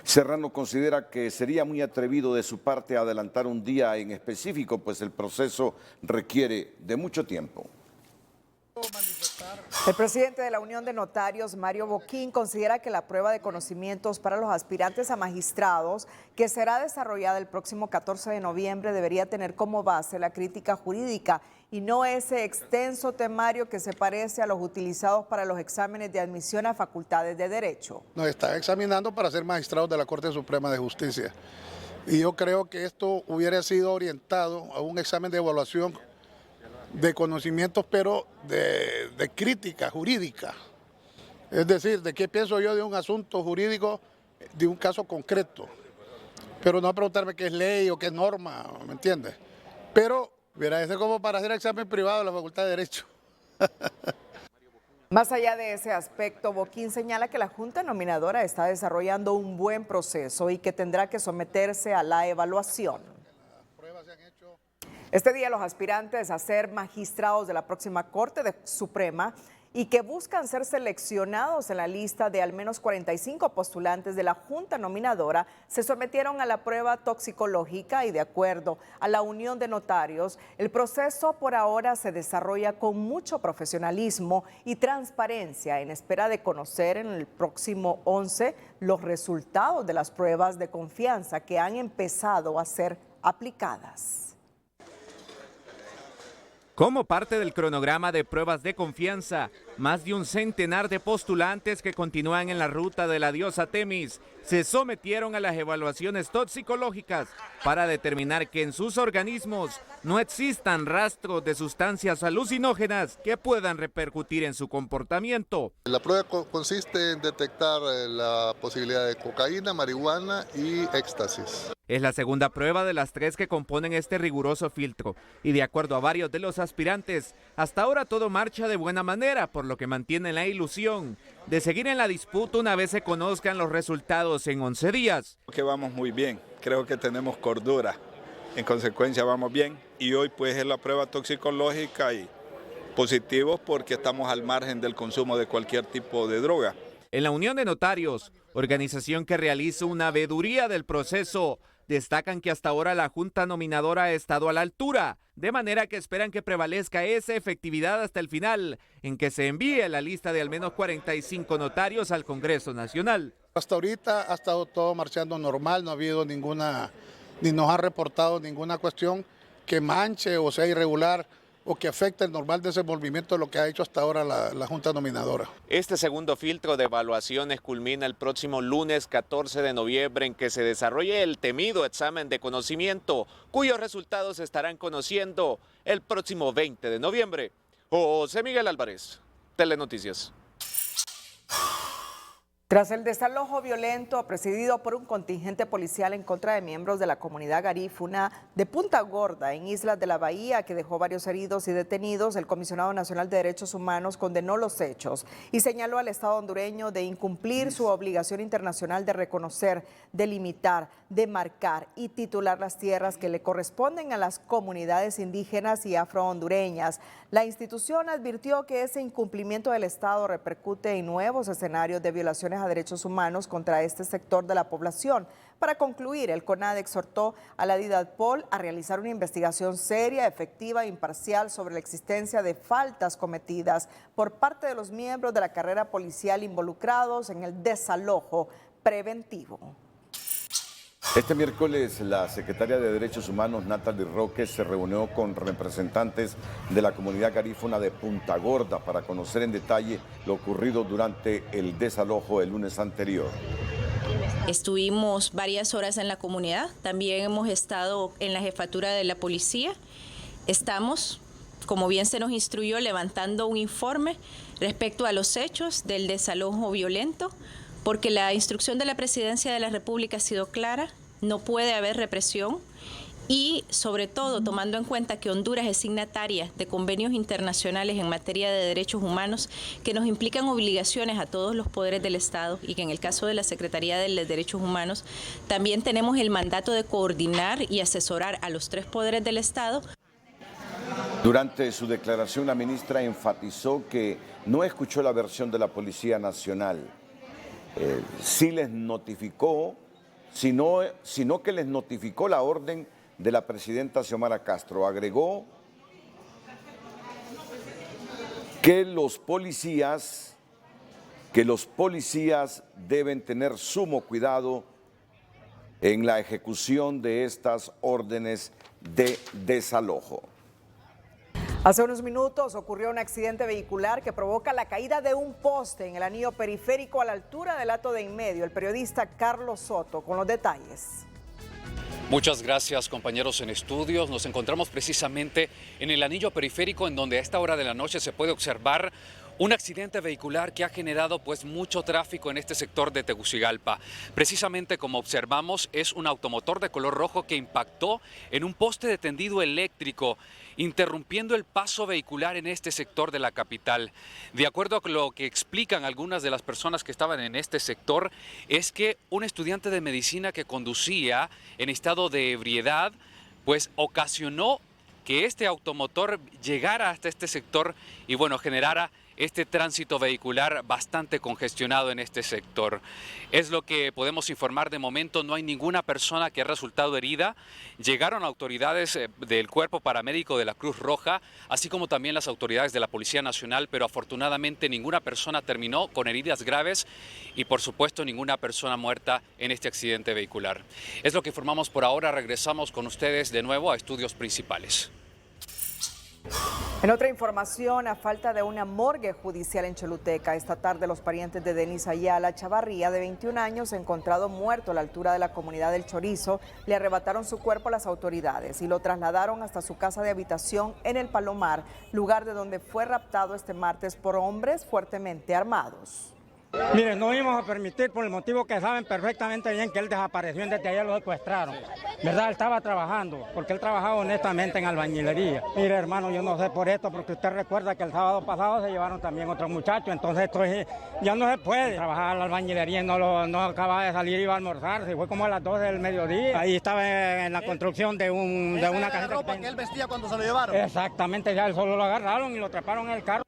Serrano considera que sería muy atrevido de su parte adelantar un día en específico, pues el proceso requiere de mucho tiempo. El presidente de la Unión de Notarios, Mario Boquín, considera que la prueba de conocimientos para los aspirantes a magistrados, que será desarrollada el próximo 14 de noviembre, debería tener como base la crítica jurídica y no ese extenso temario que se parece a los utilizados para los exámenes de admisión a facultades de Derecho. Nos están examinando para ser magistrados de la Corte Suprema de Justicia. Y yo creo que esto hubiera sido orientado a un examen de evaluación de conocimientos, pero de crítica jurídica. Es decir, de qué pienso yo de un asunto jurídico, de un caso concreto. Pero no preguntarme qué es ley o qué es norma, ¿me entiendes? Pero hubiera sido como para hacer examen privado en la Facultad de Derecho. Más allá de ese aspecto, Boquín señala que la Junta Nominadora está desarrollando un buen proceso y que tendrá que someterse a la evaluación. Este día los aspirantes a ser magistrados de la próxima Corte Suprema y que buscan ser seleccionados en la lista de al menos 45 postulantes de la Junta Nominadora se sometieron a la prueba toxicológica y de acuerdo a la Unión de Notarios, el proceso por ahora se desarrolla con mucho profesionalismo y transparencia en espera de conocer en el próximo 11 los resultados de las pruebas de confianza que han empezado a ser aplicadas. Como parte del cronograma de pruebas de confianza, más de un centenar de postulantes que continúan en la ruta de la diosa Temis se sometieron a las evaluaciones toxicológicas para determinar que en sus organismos no existan rastros de sustancias alucinógenas que puedan repercutir en su comportamiento. La prueba consiste en detectar la posibilidad de cocaína, marihuana y éxtasis. Es la segunda prueba de las 3 que componen este riguroso filtro y de acuerdo a varios de los aspirantes, hasta ahora todo marcha de buena manera, por lo que mantienen la ilusión de seguir en la disputa una vez se conozcan los resultados en 11 días. Que vamos muy bien, creo que tenemos cordura, en consecuencia vamos bien y hoy pues es la prueba toxicológica y positivos porque estamos al margen del consumo de cualquier tipo de droga. En la Unión de Notarios, organización que realiza una veeduría del proceso, destacan que hasta ahora la Junta Nominadora ha estado a la altura, de manera que esperan que prevalezca esa efectividad hasta el final, en que se envíe la lista de al menos 45 notarios al Congreso Nacional. Hasta ahorita ha estado todo marchando normal, no ha habido ni nos ha reportado ninguna cuestión que manche o sea irregular o que afecte el normal desenvolvimiento de lo que ha hecho hasta ahora la Junta Nominadora. Este segundo filtro de evaluaciones culmina el próximo lunes 14 de noviembre en que se desarrolle el temido examen de conocimiento, cuyos resultados se estarán conociendo el próximo 20 de noviembre. José Miguel Álvarez, Telenoticias. Tras el desalojo violento presidido por un contingente policial en contra de miembros de la comunidad garífuna de Punta Gorda en Islas de la Bahía, que dejó varios heridos y detenidos, el Comisionado Nacional de Derechos Humanos condenó los hechos y señaló al Estado hondureño de incumplir su obligación internacional de reconocer, delimitar, demarcar y titular las tierras que le corresponden a las comunidades indígenas y afrohondureñas. La institución advirtió que ese incumplimiento del Estado repercute en nuevos escenarios de violaciones a derechos humanos contra este sector de la población. Para concluir, el CONADE exhortó a la DIDADPOL a realizar una investigación seria, efectiva e imparcial sobre la existencia de faltas cometidas por parte de los miembros de la carrera policial involucrados en el desalojo preventivo. Este miércoles, la secretaria de Derechos Humanos, Natalie Roque, se reunió con representantes de la comunidad garífuna de Punta Gorda para conocer en detalle lo ocurrido durante el desalojo el lunes anterior. Estuvimos varias horas en la comunidad, también hemos estado en la jefatura de la policía. Estamos, como bien se nos instruyó, levantando un informe respecto a los hechos del desalojo violento, porque la instrucción de la Presidencia de la República ha sido clara. no puede haber represión. Y sobre todo tomando en cuenta que Honduras es signataria de convenios internacionales en materia de derechos humanos que nos implican obligaciones a todos los poderes del Estado y que en el caso de la Secretaría de Derechos Humanos también tenemos el mandato de coordinar y asesorar a los 3 poderes del Estado. Durante su declaración, la ministra enfatizó que no escuchó la versión de la Policía Nacional. Sí les notificó, sino que les notificó la orden de la presidenta Xiomara Castro. Agregó que los policías deben tener sumo cuidado en la ejecución de estas órdenes de desalojo. Hace unos minutos ocurrió un accidente vehicular que provoca la caída de un poste en el anillo periférico a la altura del Hato de Enmedio. El periodista Carlos Soto con los detalles. Muchas gracias, compañeros en estudios. Nos encontramos precisamente en el anillo periférico, en donde a esta hora de la noche se puede observar un accidente vehicular que ha generado pues mucho tráfico en este sector de Tegucigalpa. Precisamente como observamos, es un automotor de color rojo que impactó en un poste de tendido eléctrico, interrumpiendo el paso vehicular en este sector de la capital. De acuerdo a lo que explican algunas de las personas que estaban en este sector, es que un estudiante de medicina que conducía en estado de ebriedad, pues ocasionó que este automotor llegara hasta este sector y bueno, generara este tránsito vehicular bastante congestionado en este sector. Es lo que podemos informar de momento. No hay ninguna persona que ha resultado herida. Llegaron autoridades del Cuerpo Paramédico de la Cruz Roja, así como también las autoridades de la Policía Nacional, pero afortunadamente ninguna persona terminó con heridas graves y por supuesto ninguna persona muerta en este accidente vehicular. Es lo que informamos por ahora. Regresamos con ustedes de nuevo a estudios principales. En otra información, a falta de una morgue judicial en Choluteca, esta tarde los parientes de Denis Ayala Chavarría, de 21 años, encontrado muerto a la altura de la comunidad del Chorizo, le arrebataron su cuerpo a las autoridades y lo trasladaron hasta su casa de habitación en el Palomar, lugar de donde fue raptado este martes por hombres fuertemente armados. Miren, no íbamos a permitir por el motivo que saben perfectamente bien que él desapareció y desde allá lo secuestraron. ¿Verdad? Él estaba trabajando, porque él trabajaba honestamente en albañilería. Mire, hermano, yo no sé por esto, porque usted recuerda que el sábado pasado se llevaron también otros muchachos, entonces esto ya no se puede trabajar en la albañilería y no acababa de salir, iba a almorzar, se fue como a las 12 del mediodía. Ahí estaba en la construcción de una caseta. ¿La ropa que él vestía cuando se lo llevaron? Exactamente, ya él solo lo agarraron y lo treparon en el carro.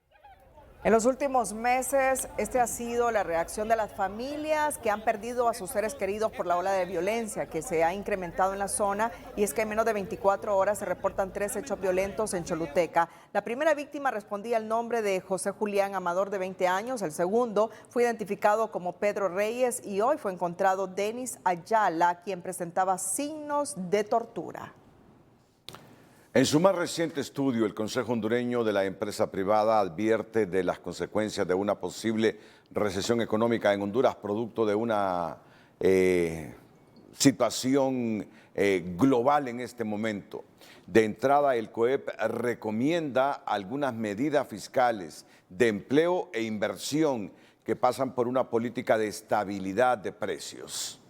En los últimos meses, este ha sido la reacción de las familias que han perdido a sus seres queridos por la ola de violencia que se ha incrementado en la zona, y es que en menos de 24 horas se reportan 3 hechos violentos en Choluteca. La primera víctima respondía al nombre de José Julián Amador, de 20 años. El segundo fue identificado como Pedro Reyes y hoy fue encontrado Denis Ayala, quien presentaba signos de tortura. En su más reciente estudio, el Consejo Hondureño de la Empresa Privada advierte de las consecuencias de una posible recesión económica en Honduras, producto de una situación global en este momento. De entrada, el COEP recomienda algunas medidas fiscales de empleo e inversión que pasan por una política de estabilidad de precios.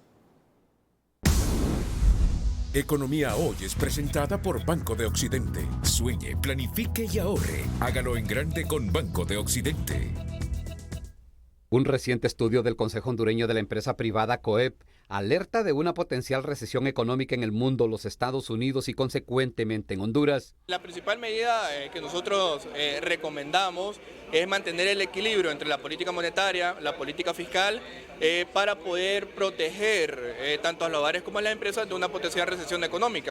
Economía Hoy es presentada por Banco de Occidente. Sueñe, planifique y ahorre. Hágalo en grande con Banco de Occidente. Un reciente estudio del Consejo Hondureño de la Empresa Privada COEP alerta de una potencial recesión económica en el mundo, los Estados Unidos y consecuentemente en Honduras. La principal medida que nosotros recomendamos es mantener el equilibrio entre la política monetaria, la política fiscal, para poder proteger tanto a los hogares como a las empresas de una potencial recesión económica.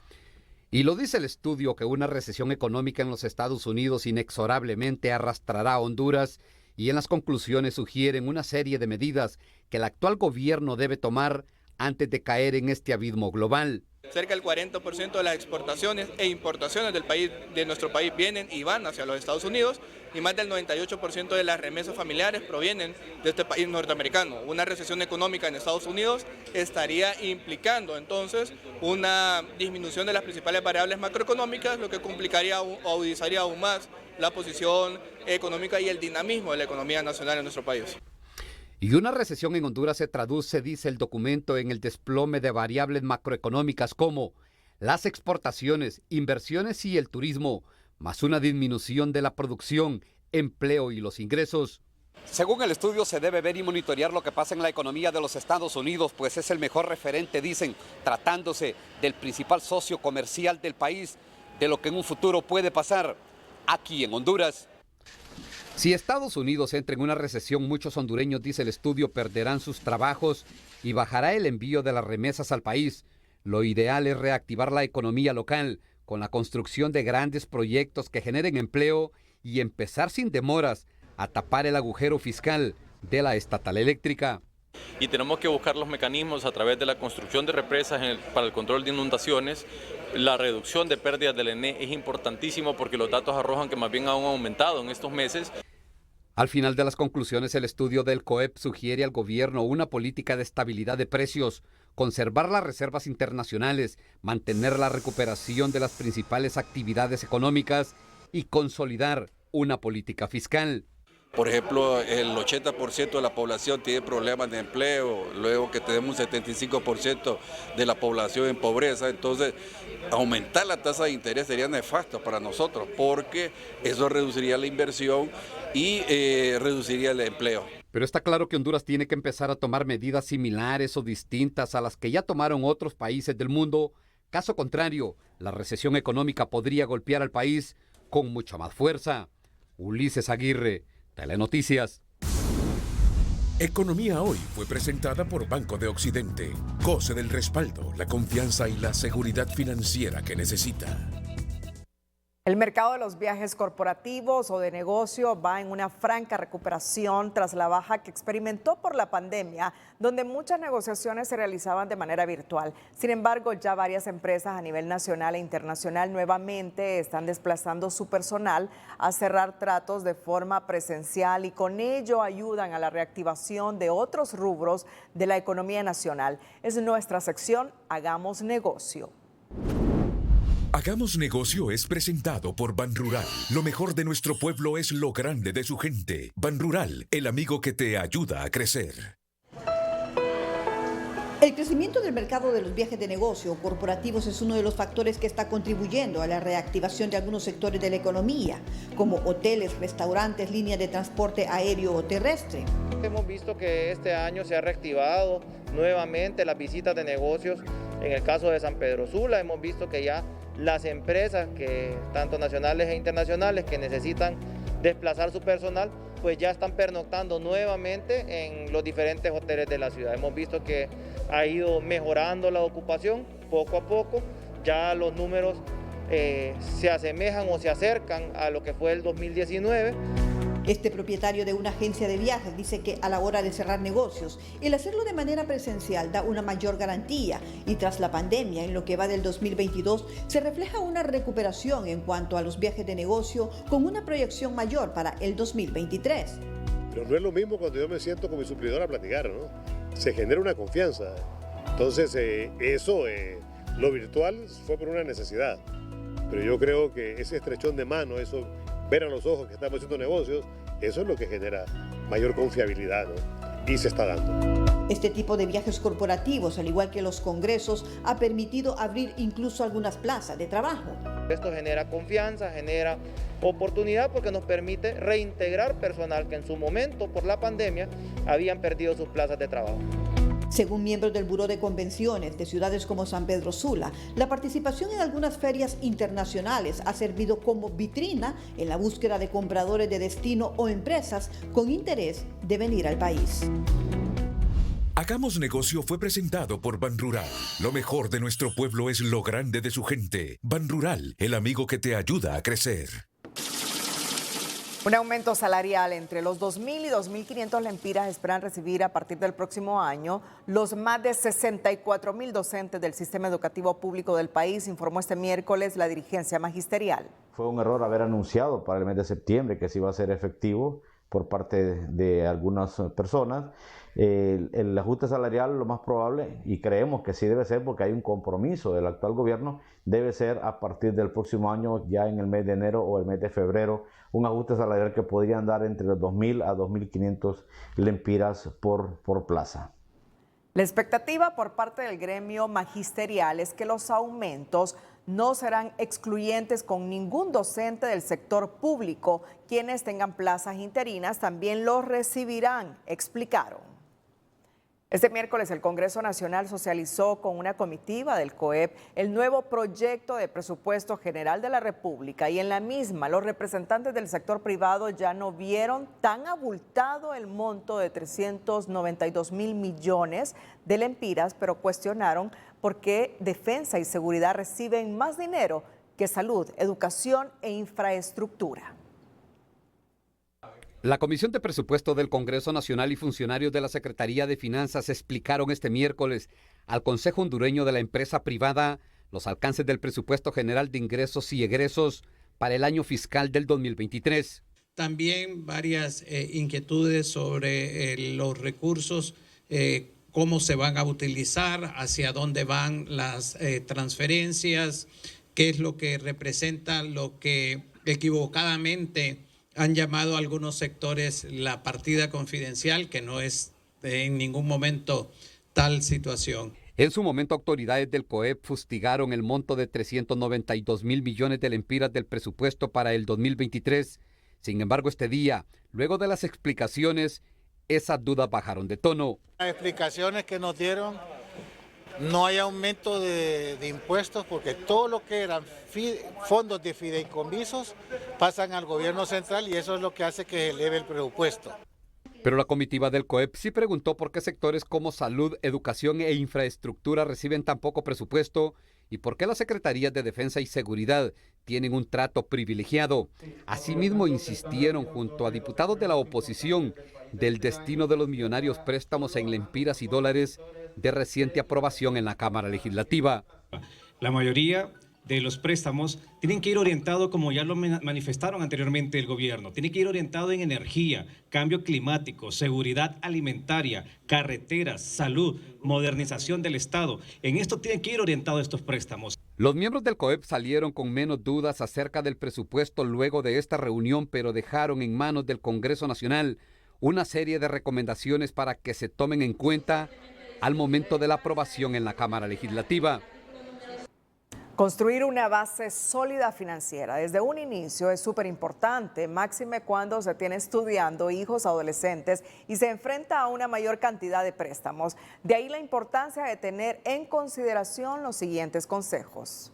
Y lo dice el estudio que una recesión económica en los Estados Unidos inexorablemente arrastrará a Honduras, y en las conclusiones sugieren una serie de medidas que el actual gobierno debe tomar antes de caer en este abismo global. Cerca del 40% de las exportaciones e importaciones de nuestro país vienen y van hacia los Estados Unidos, y más del 98% de las remesas familiares provienen de este país norteamericano. Una recesión económica en Estados Unidos estaría implicando entonces una disminución de las principales variables macroeconómicas, lo que complicaría o agudizaría aún más la posición económica y el dinamismo de la economía nacional en nuestro país. Y una recesión en Honduras se traduce, dice el documento, en el desplome de variables macroeconómicas como las exportaciones, inversiones y el turismo, más una disminución de la producción, empleo y los ingresos. Según el estudio, se debe ver y monitorear lo que pasa en la economía de los Estados Unidos, pues es el mejor referente, dicen, tratándose del principal socio comercial del país, de lo que en un futuro puede pasar aquí en Honduras. Si Estados Unidos entra en una recesión, muchos hondureños, dice el estudio, perderán sus trabajos y bajará el envío de las remesas al país. Lo ideal es reactivar la economía local con la construcción de grandes proyectos que generen empleo y empezar sin demoras a tapar el agujero fiscal de la estatal eléctrica. Y tenemos que buscar los mecanismos a través de la construcción de represas para el control de inundaciones. La reducción de pérdidas del ENE es importantísimo porque los datos arrojan que más bien han aumentado en estos meses. Al final de las conclusiones, el estudio del COEP sugiere al gobierno una política de estabilidad de precios, conservar las reservas internacionales, mantener la recuperación de las principales actividades económicas y consolidar una política fiscal. Por ejemplo, el 80% de la población tiene problemas de empleo, luego que tenemos un 75% de la población en pobreza, entonces aumentar la tasa de interés sería nefasto para nosotros porque eso reduciría la inversión y reduciría el empleo. Pero está claro que Honduras tiene que empezar a tomar medidas similares o distintas a las que ya tomaron otros países del mundo. Caso contrario, la recesión económica podría golpear al país con mucha más fuerza. Ulises Aguirre, Telenoticias. Economía Hoy fue presentada por Banco de Occidente. Goce del respaldo, la confianza y la seguridad financiera que necesita. El mercado de los viajes corporativos o de negocio va en una franca recuperación tras la baja que experimentó por la pandemia, donde muchas negociaciones se realizaban de manera virtual. Sin embargo, ya varias empresas a nivel nacional e internacional nuevamente están desplazando su personal a cerrar tratos de forma presencial y con ello ayudan a la reactivación de otros rubros de la economía nacional. Es nuestra sección Hagamos Negocio. Hagamos Negocio es presentado por Banrural. Lo mejor de nuestro pueblo es lo grande de su gente. Banrural, el amigo que te ayuda a crecer. El crecimiento del mercado de los viajes de negocio corporativos es uno de los factores que está contribuyendo a la reactivación de algunos sectores de la economía, como hoteles, restaurantes, líneas de transporte aéreo o terrestre. Hemos visto que este año se ha reactivado nuevamente las visitas de negocios. En el caso de San Pedro Sula hemos visto que ya las empresas, que tanto nacionales e internacionales, que necesitan desplazar su personal, pues ya están pernoctando nuevamente en los diferentes hoteles de la ciudad. Hemos visto que ha ido mejorando la ocupación poco a poco, ya los números se asemejan o se acercan a lo que fue el 2019. Este propietario de una agencia de viajes dice que a la hora de cerrar negocios, el hacerlo de manera presencial da una mayor garantía y tras la pandemia, en lo que va del 2022, se refleja una recuperación en cuanto a los viajes de negocio con una proyección mayor para el 2023. Pero no es lo mismo cuando yo me siento con mi suplidor a platicar, ¿no? Se genera una confianza. Entonces, lo virtual fue por una necesidad. Pero yo creo que ese estrechón de mano, eso, ver a los ojos que estamos haciendo negocios, eso es lo que genera mayor confiabilidad, ¿no? Y se está dando. Este tipo de viajes corporativos, al igual que los congresos, ha permitido abrir incluso algunas plazas de trabajo. Esto genera confianza, genera oportunidad porque nos permite reintegrar personal que en su momento, por la pandemia, habían perdido sus plazas de trabajo. Según miembros del Buró de Convenciones de ciudades como San Pedro Sula, la participación en algunas ferias internacionales ha servido como vitrina en la búsqueda de compradores de destino o empresas con interés de venir al país. Hagamos Negocio fue presentado por Banrural. Lo mejor de nuestro pueblo es lo grande de su gente. Banrural, el amigo que te ayuda a crecer. Un aumento salarial entre los 2.000 y 2.500 lempiras esperan recibir a partir del próximo año los más de 64.000 docentes del sistema educativo público del país, informó este miércoles la dirigencia magisterial. Fue un error haber anunciado para el mes de septiembre que se iba a ser efectivo, por parte de algunas personas. El ajuste salarial, lo más probable, y creemos que sí debe ser porque hay un compromiso del actual gobierno, debe ser a partir del próximo año, ya en el mes de enero o el mes de febrero, un ajuste salarial que podría andar entre los 2.000 a 2.500 lempiras por plaza. La expectativa por parte del gremio magisterial es que los aumentos no serán excluyentes con ningún docente del sector público. Quienes tengan plazas interinas también los recibirán, explicaron. Este miércoles el Congreso Nacional socializó con una comitiva del COEP el nuevo proyecto de presupuesto general de la República y en la misma los representantes del sector privado ya no vieron tan abultado el monto de 392.000 millones de lempiras, pero cuestionaron por qué Defensa y Seguridad reciben más dinero que salud, educación e infraestructura. La Comisión de Presupuesto del Congreso Nacional y funcionarios de la Secretaría de Finanzas explicaron este miércoles al Consejo Hondureño de la Empresa Privada los alcances del presupuesto general de ingresos y egresos para el año fiscal del 2023. También varias inquietudes sobre los recursos, cómo se van a utilizar, hacia dónde van las transferencias, qué es lo que representa lo que equivocadamente han llamado a algunos sectores la partida confidencial, que no es en ningún momento tal situación. En su momento, autoridades del COEP fustigaron el monto de 392.000 millones de lempiras del presupuesto para el 2023. Sin embargo, este día, luego de las explicaciones, esas dudas bajaron de tono. Las explicaciones que nos dieron, no hay aumento de impuestos porque todo lo que eran fondos de fideicomisos pasan al gobierno central y eso es lo que hace que se eleve el presupuesto. Pero la comitiva del COEP sí preguntó por qué sectores como salud, educación e infraestructura reciben tan poco presupuesto y por qué las secretarías de Defensa y Seguridad tienen un trato privilegiado. Asimismo, insistieron junto a diputados de la oposición del destino de los millonarios préstamos en lempiras y dólares de reciente aprobación en la Cámara Legislativa. La mayoría de los préstamos tienen que ir orientados, como ya lo manifestaron anteriormente el gobierno, tiene que ir orientado en energía, cambio climático, seguridad alimentaria, carreteras, salud, modernización del Estado. En esto tienen que ir orientados estos préstamos. Los miembros del COEP salieron con menos dudas acerca del presupuesto luego de esta reunión, pero dejaron en manos del Congreso Nacional una serie de recomendaciones para que se tomen en cuenta al momento de la aprobación en la Cámara Legislativa. Construir una base sólida financiera desde un inicio es súper importante, máxime cuando se tiene estudiando hijos adolescentes y se enfrenta a una mayor cantidad de préstamos. De ahí la importancia de tener en consideración los siguientes consejos.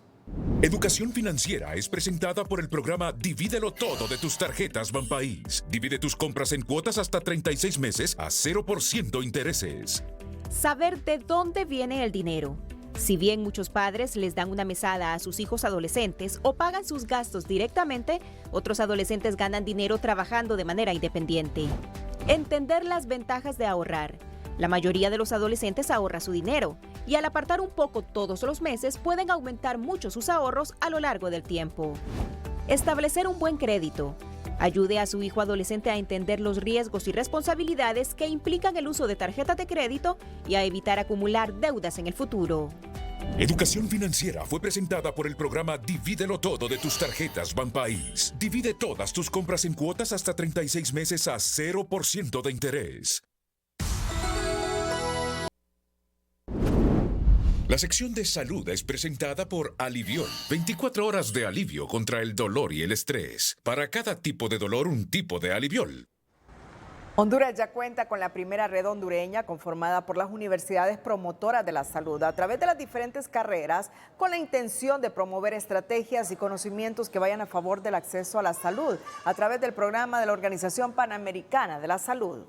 Educación Financiera es presentada por el programa Divídelo Todo de tus tarjetas Banpaís. Divide tus compras en cuotas hasta 36 meses a 0% intereses. Saber de dónde viene el dinero. Si bien muchos padres les dan una mesada a sus hijos adolescentes o pagan sus gastos directamente, otros adolescentes ganan dinero trabajando de manera independiente. Entender las ventajas de ahorrar. La mayoría de los adolescentes ahorra su dinero y al apartar un poco todos los meses pueden aumentar mucho sus ahorros a lo largo del tiempo. Establecer un buen crédito. Ayude a su hijo adolescente a entender los riesgos y responsabilidades que implican el uso de tarjetas de crédito y a evitar acumular deudas en el futuro. Educación Financiera fue presentada por el programa Divídelo Todo de tus tarjetas Banpaís. Divide todas tus compras en cuotas hasta 36 meses a 0% de interés. La sección de salud es presentada por Aliviol. 24 horas de alivio contra el dolor y el estrés. Para cada tipo de dolor, un tipo de Aliviol. Honduras ya cuenta con la primera red hondureña conformada por las universidades promotoras de la salud a través de las diferentes carreras con la intención de promover estrategias y conocimientos que vayan a favor del acceso a la salud a través del programa de la Organización Panamericana de la Salud.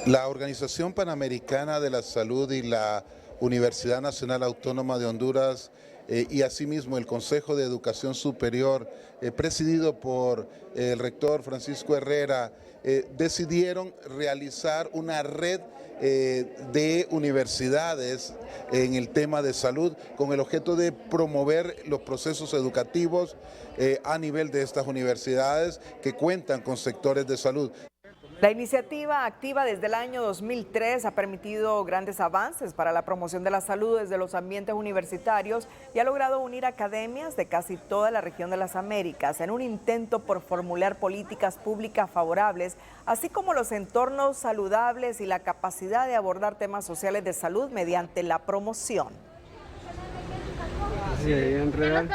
La Organización Panamericana de la Salud y la Universidad Nacional Autónoma de Honduras y asimismo el Consejo de Educación Superior, presidido por el rector Francisco Herrera, decidieron realizar una red de universidades en el tema de salud, con el objeto de promover los procesos educativos a nivel de estas universidades que cuentan con sectores de salud. La iniciativa activa desde el año 2003 ha permitido grandes avances para la promoción de la salud desde los ambientes universitarios y ha logrado unir academias de casi toda la región de las Américas en un intento por formular políticas públicas favorables, así como los entornos saludables y la capacidad de abordar temas sociales de salud mediante la promoción. Sí, en real.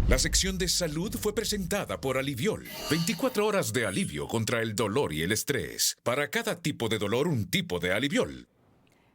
La sección de salud fue presentada por Aliviol. 24 horas de alivio contra el dolor y el estrés. Para cada tipo de dolor, un tipo de Aliviol.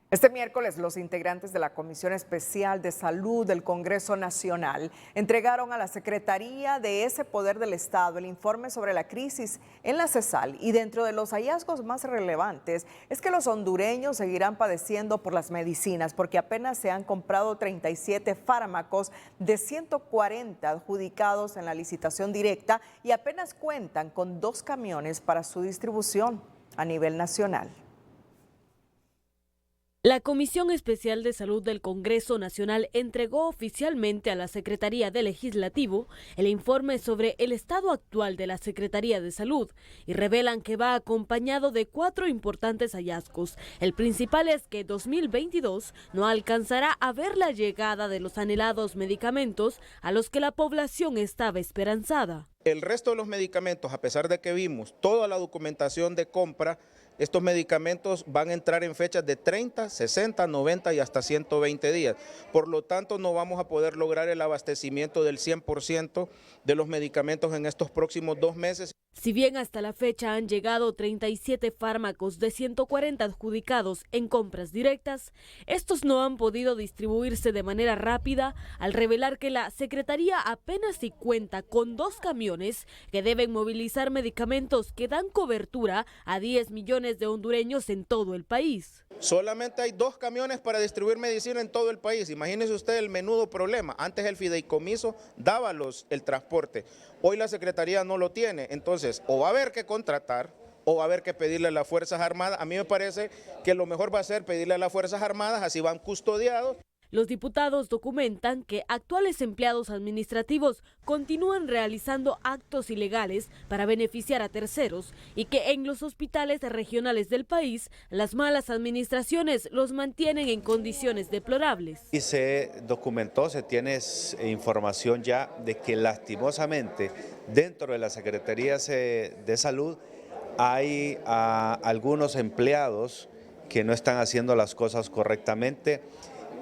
Este miércoles, los integrantes de la Comisión Especial de Salud del Congreso Nacional entregaron a la Secretaría de ese Poder del Estado el informe sobre la crisis en la CESAL, y dentro de los hallazgos más relevantes es que los hondureños seguirán padeciendo por las medicinas porque apenas se han comprado 37 fármacos de 140 adjudicados en la licitación directa y apenas cuentan con 2 camiones para su distribución a nivel nacional. La Comisión Especial de Salud del Congreso Nacional entregó oficialmente a la Secretaría del Legislativo el informe sobre el estado actual de la Secretaría de Salud y revelan que va acompañado de 4 importantes hallazgos. El principal es que 2022 no alcanzará a ver la llegada de los anhelados medicamentos a los que la población estaba esperanzada. El resto de los medicamentos, a pesar de que vimos toda la documentación de compra, estos medicamentos van a entrar en fechas de 30, 60, 90 y hasta 120 días. Por lo tanto, no vamos a poder lograr el abastecimiento del 100% de los medicamentos en estos próximos 2 meses. Si bien hasta la fecha han llegado 37 fármacos de 140 adjudicados en compras directas, estos no han podido distribuirse de manera rápida al revelar que la Secretaría apenas si cuenta con 2 camiones que deben movilizar medicamentos que dan cobertura a 10 millones de hondureños en todo el país. Solamente hay 2 camiones para distribuir medicina en todo el país. Imagínese usted el menudo problema. Antes el fideicomiso daba el transporte. Hoy la Secretaría no lo tiene. Entonces, o va a haber que contratar o va a haber que pedirle a las Fuerzas Armadas. A mí me parece que lo mejor va a ser pedirle a las Fuerzas Armadas, así van custodiados. Los diputados documentan que actuales empleados administrativos continúan realizando actos ilegales para beneficiar a terceros y que en los hospitales regionales del país las malas administraciones los mantienen en condiciones deplorables. Y se documentó, se tiene información ya de que lastimosamente dentro de las Secretarías de Salud hay algunos empleados que no están haciendo las cosas correctamente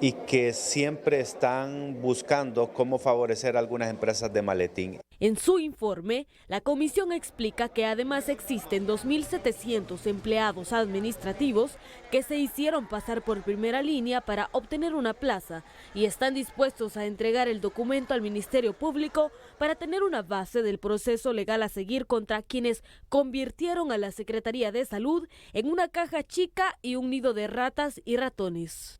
y que siempre están buscando cómo favorecer a algunas empresas de maletín. En su informe, la comisión explica que además existen 2.700 empleados administrativos que se hicieron pasar por primera línea para obtener una plaza y están dispuestos a entregar el documento al Ministerio Público para tener una base del proceso legal a seguir contra quienes convirtieron a la Secretaría de Salud en una caja chica y un nido de ratas y ratones.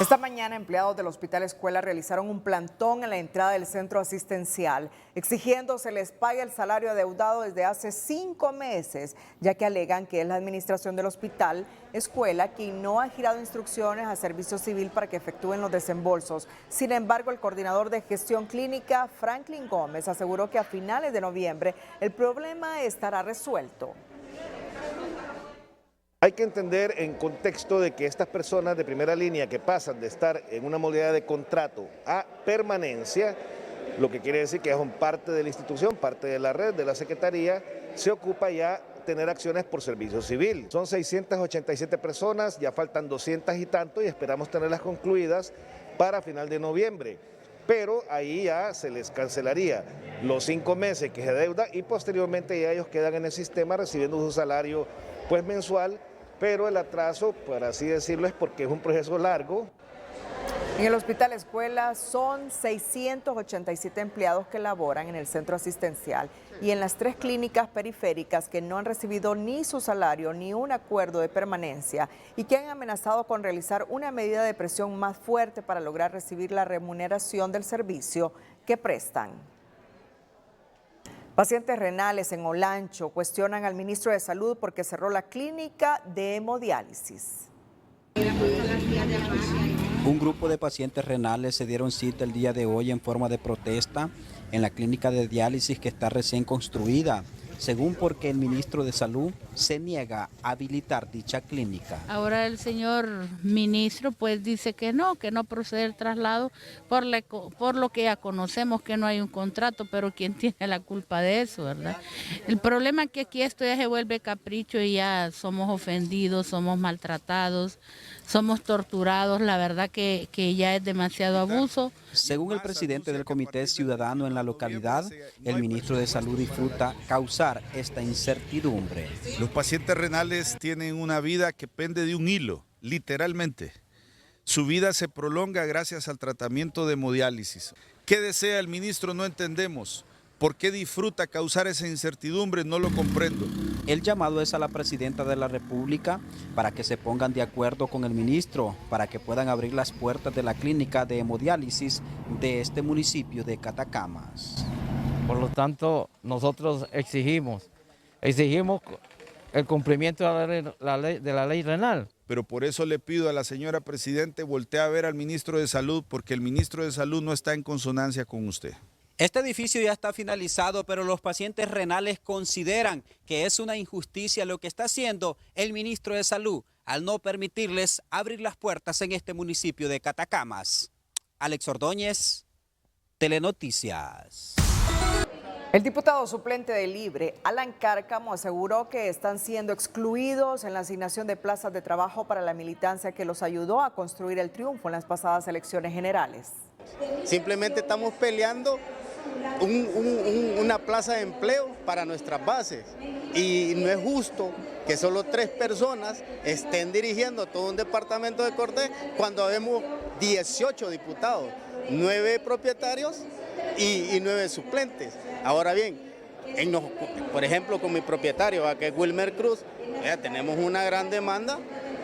Esta mañana, empleados del Hospital Escuela realizaron un plantón en la entrada del centro asistencial, exigiendo se les pague el salario adeudado desde hace 5 meses, ya que alegan que es la administración del Hospital Escuela quien no ha girado instrucciones a Servicio Civil para que efectúen los desembolsos. Sin embargo, el coordinador de gestión clínica, Franklin Gómez, aseguró que a finales de noviembre el problema estará resuelto. Hay que entender en contexto de que estas personas de primera línea que pasan de estar en una modalidad de contrato a permanencia, lo que quiere decir que son parte de la institución, parte de la red, de la Secretaría, se ocupa ya tener acciones por servicio civil. Son 687 personas, ya faltan 200 y tanto y esperamos tenerlas concluidas para final de noviembre. Pero ahí ya se les cancelaría los 5 meses que se deuda y posteriormente ya ellos quedan en el sistema recibiendo su salario pues mensual, pero el atraso, por así decirlo, es porque es un proceso largo. En el Hospital Escuela son 687 empleados que laboran en el centro asistencial y en las 3 clínicas periféricas que no han recibido ni su salario ni un acuerdo de permanencia y que han amenazado con realizar una medida de presión más fuerte para lograr recibir la remuneración del servicio que prestan. Pacientes renales en Olancho cuestionan al ministro de Salud porque cerró la clínica de hemodiálisis. Un grupo de pacientes renales se dieron cita el día de hoy en forma de protesta en la clínica de diálisis que está recién construida, según porque el ministro de Salud se niega a habilitar dicha clínica. Ahora el señor ministro pues dice que no procede el traslado por lo que ya conocemos que no hay un contrato, pero ¿quién tiene la culpa de eso, verdad? El problema es que aquí esto ya se vuelve capricho y ya somos ofendidos, somos maltratados, somos torturados, la verdad que ya es demasiado abuso. Según el presidente del Comité Ciudadano en la localidad, el ministro de Salud disfruta causar esta incertidumbre. Los pacientes renales tienen una vida que pende de un hilo, literalmente. Su vida se prolonga gracias al tratamiento de hemodiálisis. ¿Qué desea el ministro? No entendemos. ¿Por qué disfruta causar esa incertidumbre? No lo comprendo. El llamado es a la presidenta de la República para que se pongan de acuerdo con el ministro para que puedan abrir las puertas de la clínica de hemodiálisis de este municipio de Catacamas. Por lo tanto, nosotros exigimos el cumplimiento de la ley renal. Pero por eso le pido a la señora presidente voltee a ver al ministro de Salud, porque el ministro de Salud no está en consonancia con usted. Este edificio ya está finalizado, pero los pacientes renales consideran que es una injusticia lo que está haciendo el ministro de Salud al no permitirles abrir las puertas en este municipio de Catacamas. Alex Ordóñez, Telenoticias. El diputado suplente de Libre, Alan Cárcamo, aseguró que están siendo excluidos en la asignación de plazas de trabajo para la militancia que los ayudó a construir el triunfo en las pasadas elecciones generales. Simplemente estamos peleando una plaza de empleo para nuestras bases y no es justo que solo 3 personas estén dirigiendo todo un departamento de Cortés cuando vemos 18 diputados, 9 propietarios y 9 suplentes. Ahora bien, por ejemplo con mi propietario, que es Wilmer Cruz, tenemos una gran demanda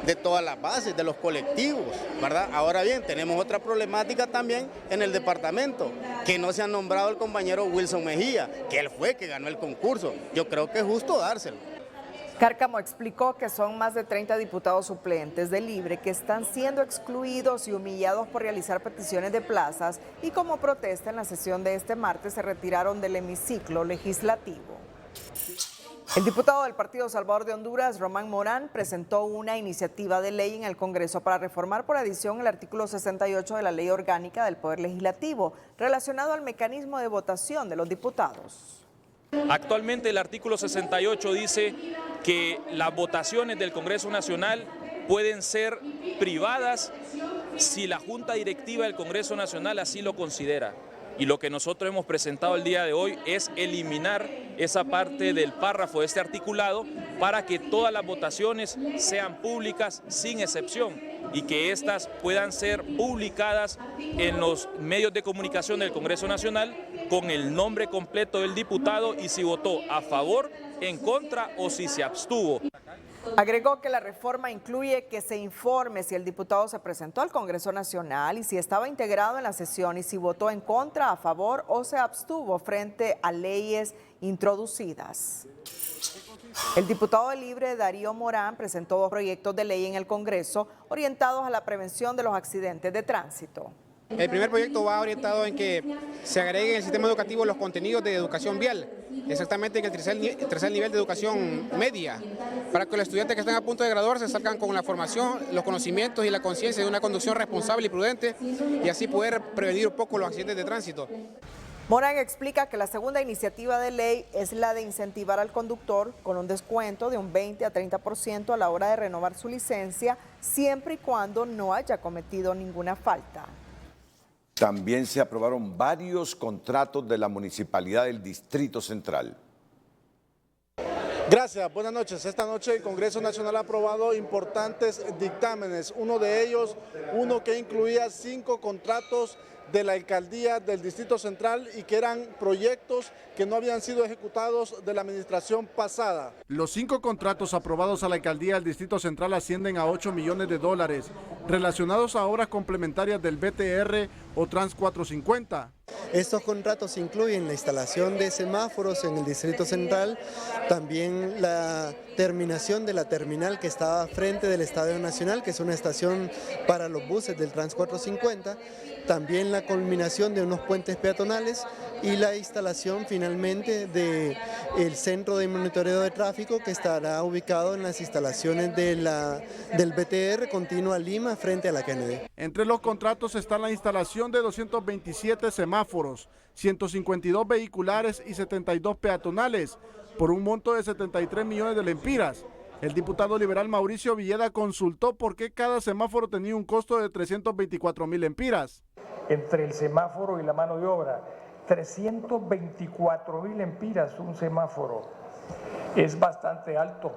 de todas las bases, de los colectivos, ¿verdad? Ahora bien, tenemos otra problemática también en el departamento, que no se ha nombrado el compañero Wilson Mejía, que él fue que ganó el concurso. Yo creo que es justo dárselo. Cárcamo explicó que son más de 30 diputados suplentes de Libre que están siendo excluidos y humillados por realizar peticiones de plazas y como protesta en la sesión de este martes se retiraron del hemiciclo legislativo. El diputado del Partido Salvador de Honduras, Román Morán, presentó una iniciativa de ley en el Congreso para reformar por adición el artículo 68 de la Ley Orgánica del Poder Legislativo, relacionado al mecanismo de votación de los diputados. Actualmente el artículo 68 dice que las votaciones del Congreso Nacional pueden ser privadas si la Junta Directiva del Congreso Nacional así lo considera. Y lo que nosotros hemos presentado el día de hoy es eliminar esa parte del párrafo de este articulado para que todas las votaciones sean públicas sin excepción y que éstas puedan ser publicadas en los medios de comunicación del Congreso Nacional con el nombre completo del diputado y si votó a favor, en contra o si se abstuvo. Agregó que la reforma incluye que se informe si el diputado se presentó al Congreso Nacional y si estaba integrado en la sesión y si votó en contra, a favor o se abstuvo frente a leyes introducidas. El diputado de Libre, Darío Morán, presentó 2 proyectos de ley en el Congreso orientados a la prevención de los accidentes de tránsito. El primer proyecto va orientado en que se agreguen en el sistema educativo los contenidos de educación vial, exactamente en el tercer nivel de educación media, para que los estudiantes que están a punto de graduarse salgan con la formación, los conocimientos y la conciencia de una conducción responsable y prudente y así poder prevenir un poco los accidentes de tránsito. Morán explica que la segunda iniciativa de ley es la de incentivar al conductor con un descuento de un 20 a 30% a la hora de renovar su licencia, siempre y cuando no haya cometido ninguna falta. También se aprobaron varios contratos de la Municipalidad del Distrito Central. Gracias, buenas noches. Esta noche el Congreso Nacional ha aprobado importantes dictámenes. Uno de ellos, uno que incluía 5 contratos de la alcaldía del Distrito Central y que eran proyectos que no habían sido ejecutados de la administración pasada. Los 5 contratos aprobados a la alcaldía del Distrito Central ascienden a $8 millones relacionados a obras complementarias del BTR o Trans 450. Estos contratos incluyen la instalación de semáforos en el Distrito Central, también la terminación de la terminal que estaba frente del Estadio Nacional, que es una estación para los buses del Trans 450, también la culminación de unos puentes peatonales y la instalación finalmente del centro de monitoreo de tráfico que estará ubicado en las instalaciones del BTR Continua Lima frente a la Kennedy. Entre los contratos está la instalación de 227 semáforos, 152 vehiculares y 72 peatonales, por un monto de 73 millones de lempiras. El diputado liberal Mauricio Villeda consultó por qué cada semáforo tenía un costo de 324,000 lempiras. Entre el semáforo y la mano de obra, 324,000 lempiras un semáforo. Es bastante alto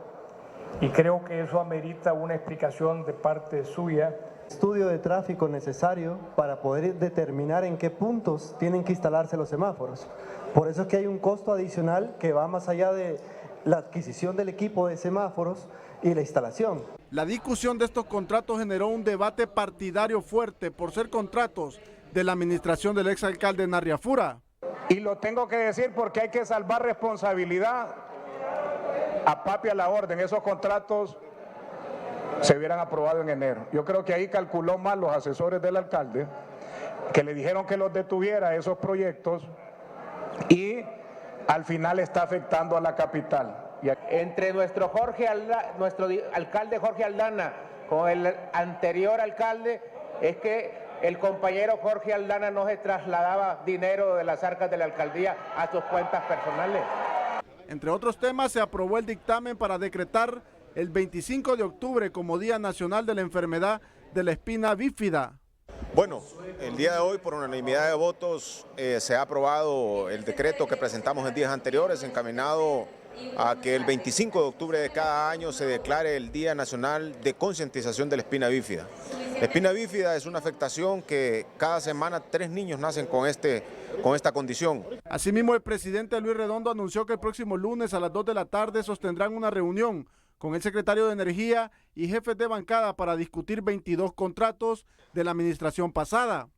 y creo que eso amerita una explicación de parte suya. Estudio de tráfico necesario para poder determinar en qué puntos tienen que instalarse los semáforos. Por eso es que hay un costo adicional que va más allá de la adquisición del equipo de semáforos y la instalación. La discusión de estos contratos generó un debate partidario fuerte por ser contratos de la administración del exalcalde Narriafura. Y lo tengo que decir porque hay que salvar responsabilidad a papi a la orden. Esos contratos se hubieran aprobado en enero. Yo creo que ahí calculó mal los asesores del alcalde, que le dijeron que los detuviera esos proyectos y al final está afectando a la capital. Entre nuestro alcalde Jorge Aldana con el anterior alcalde es que el compañero Jorge Aldana no se trasladaba dinero de las arcas de la alcaldía a sus cuentas personales. Entre otros temas, se aprobó el dictamen para decretar el 25 de octubre como Día Nacional de la Enfermedad de la Espina Bífida. Bueno, el día de hoy por unanimidad de votos se ha aprobado el decreto que presentamos en días anteriores, encaminado a que el 25 de octubre de cada año se declare el Día Nacional de Concientización de la Espina Bífida. La espina bífida es una afectación que cada semana 3 niños nacen con esta condición. Asimismo, el presidente Luis Redondo anunció que el próximo lunes a las 2 de la tarde sostendrán una reunión con el secretario de Energía y jefes de bancada para discutir 22 contratos de la administración pasada.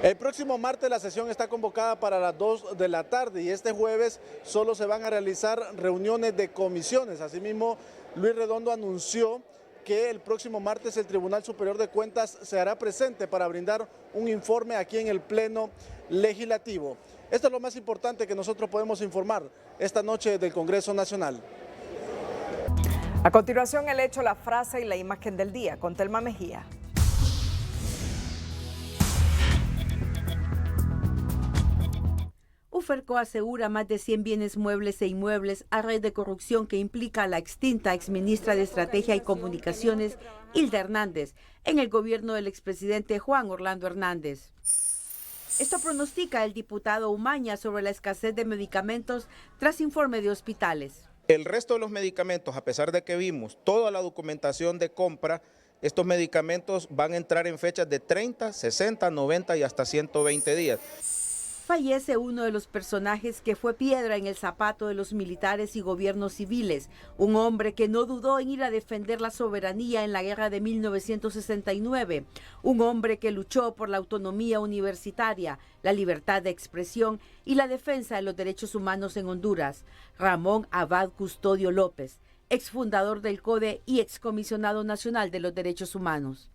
El próximo martes la sesión está convocada para las 2 de la tarde y este jueves solo se van a realizar reuniones de comisiones. Asimismo, Luis Redondo anunció que el próximo martes el Tribunal Superior de Cuentas se hará presente para brindar un informe aquí en el Pleno Legislativo. Esto es lo más importante que nosotros podemos informar esta noche del Congreso Nacional. A continuación, el hecho, la frase y la imagen del día con Telma Mejía. Uferco asegura más de 100 bienes muebles e inmuebles a red de corrupción que implica a la extinta exministra de Estrategia y Comunicaciones, Hilda Hernández, en el gobierno del expresidente Juan Orlando Hernández. Esto pronostica el diputado Umaña sobre la escasez de medicamentos tras informe de hospitales. El resto de los medicamentos, a pesar de que vimos toda la documentación de compra, estos medicamentos van a entrar en fechas de 30, 60, 90 y hasta 120 días. Fallece uno de los personajes que fue piedra en el zapato de los militares y gobiernos civiles, un hombre que no dudó en ir a defender la soberanía en la guerra de 1969, un hombre que luchó por la autonomía universitaria, la libertad de expresión y la defensa de los derechos humanos en Honduras, Ramón Abad Custodio López, exfundador del CODE y excomisionado nacional de los derechos humanos.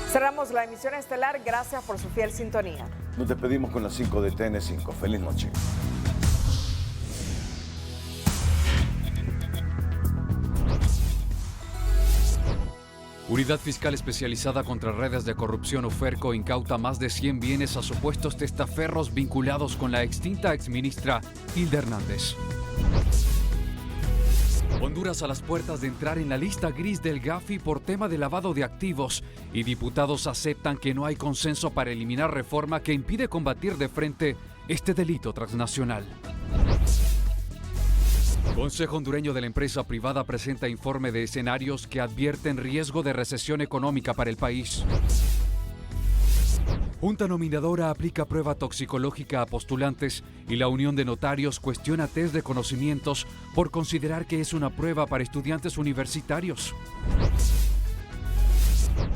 Cerramos la emisión estelar. Gracias por su fiel sintonía. Nos despedimos con las 5 de TN5. Feliz noche. Unidad Fiscal Especializada contra Redes de Corrupción Uferco incauta más de 100 bienes a supuestos testaferros vinculados con la extinta exministra Hilda Hernández. Honduras a las puertas de entrar en la lista gris del Gafi por tema de lavado de activos y diputados aceptan que no hay consenso para eliminar reforma que impide combatir de frente este delito transnacional. Consejo hondureño de la empresa privada presenta informe de escenarios que advierten riesgo de recesión económica para el país. Junta nominadora aplica prueba toxicológica a postulantes y la Unión de Notarios cuestiona test de conocimientos por considerar que es una prueba para estudiantes universitarios.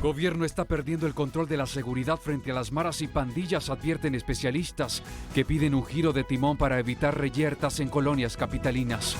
Gobierno está perdiendo el control de la seguridad frente a las maras y pandillas, advierten especialistas que piden un giro de timón para evitar reyertas en colonias capitalinas.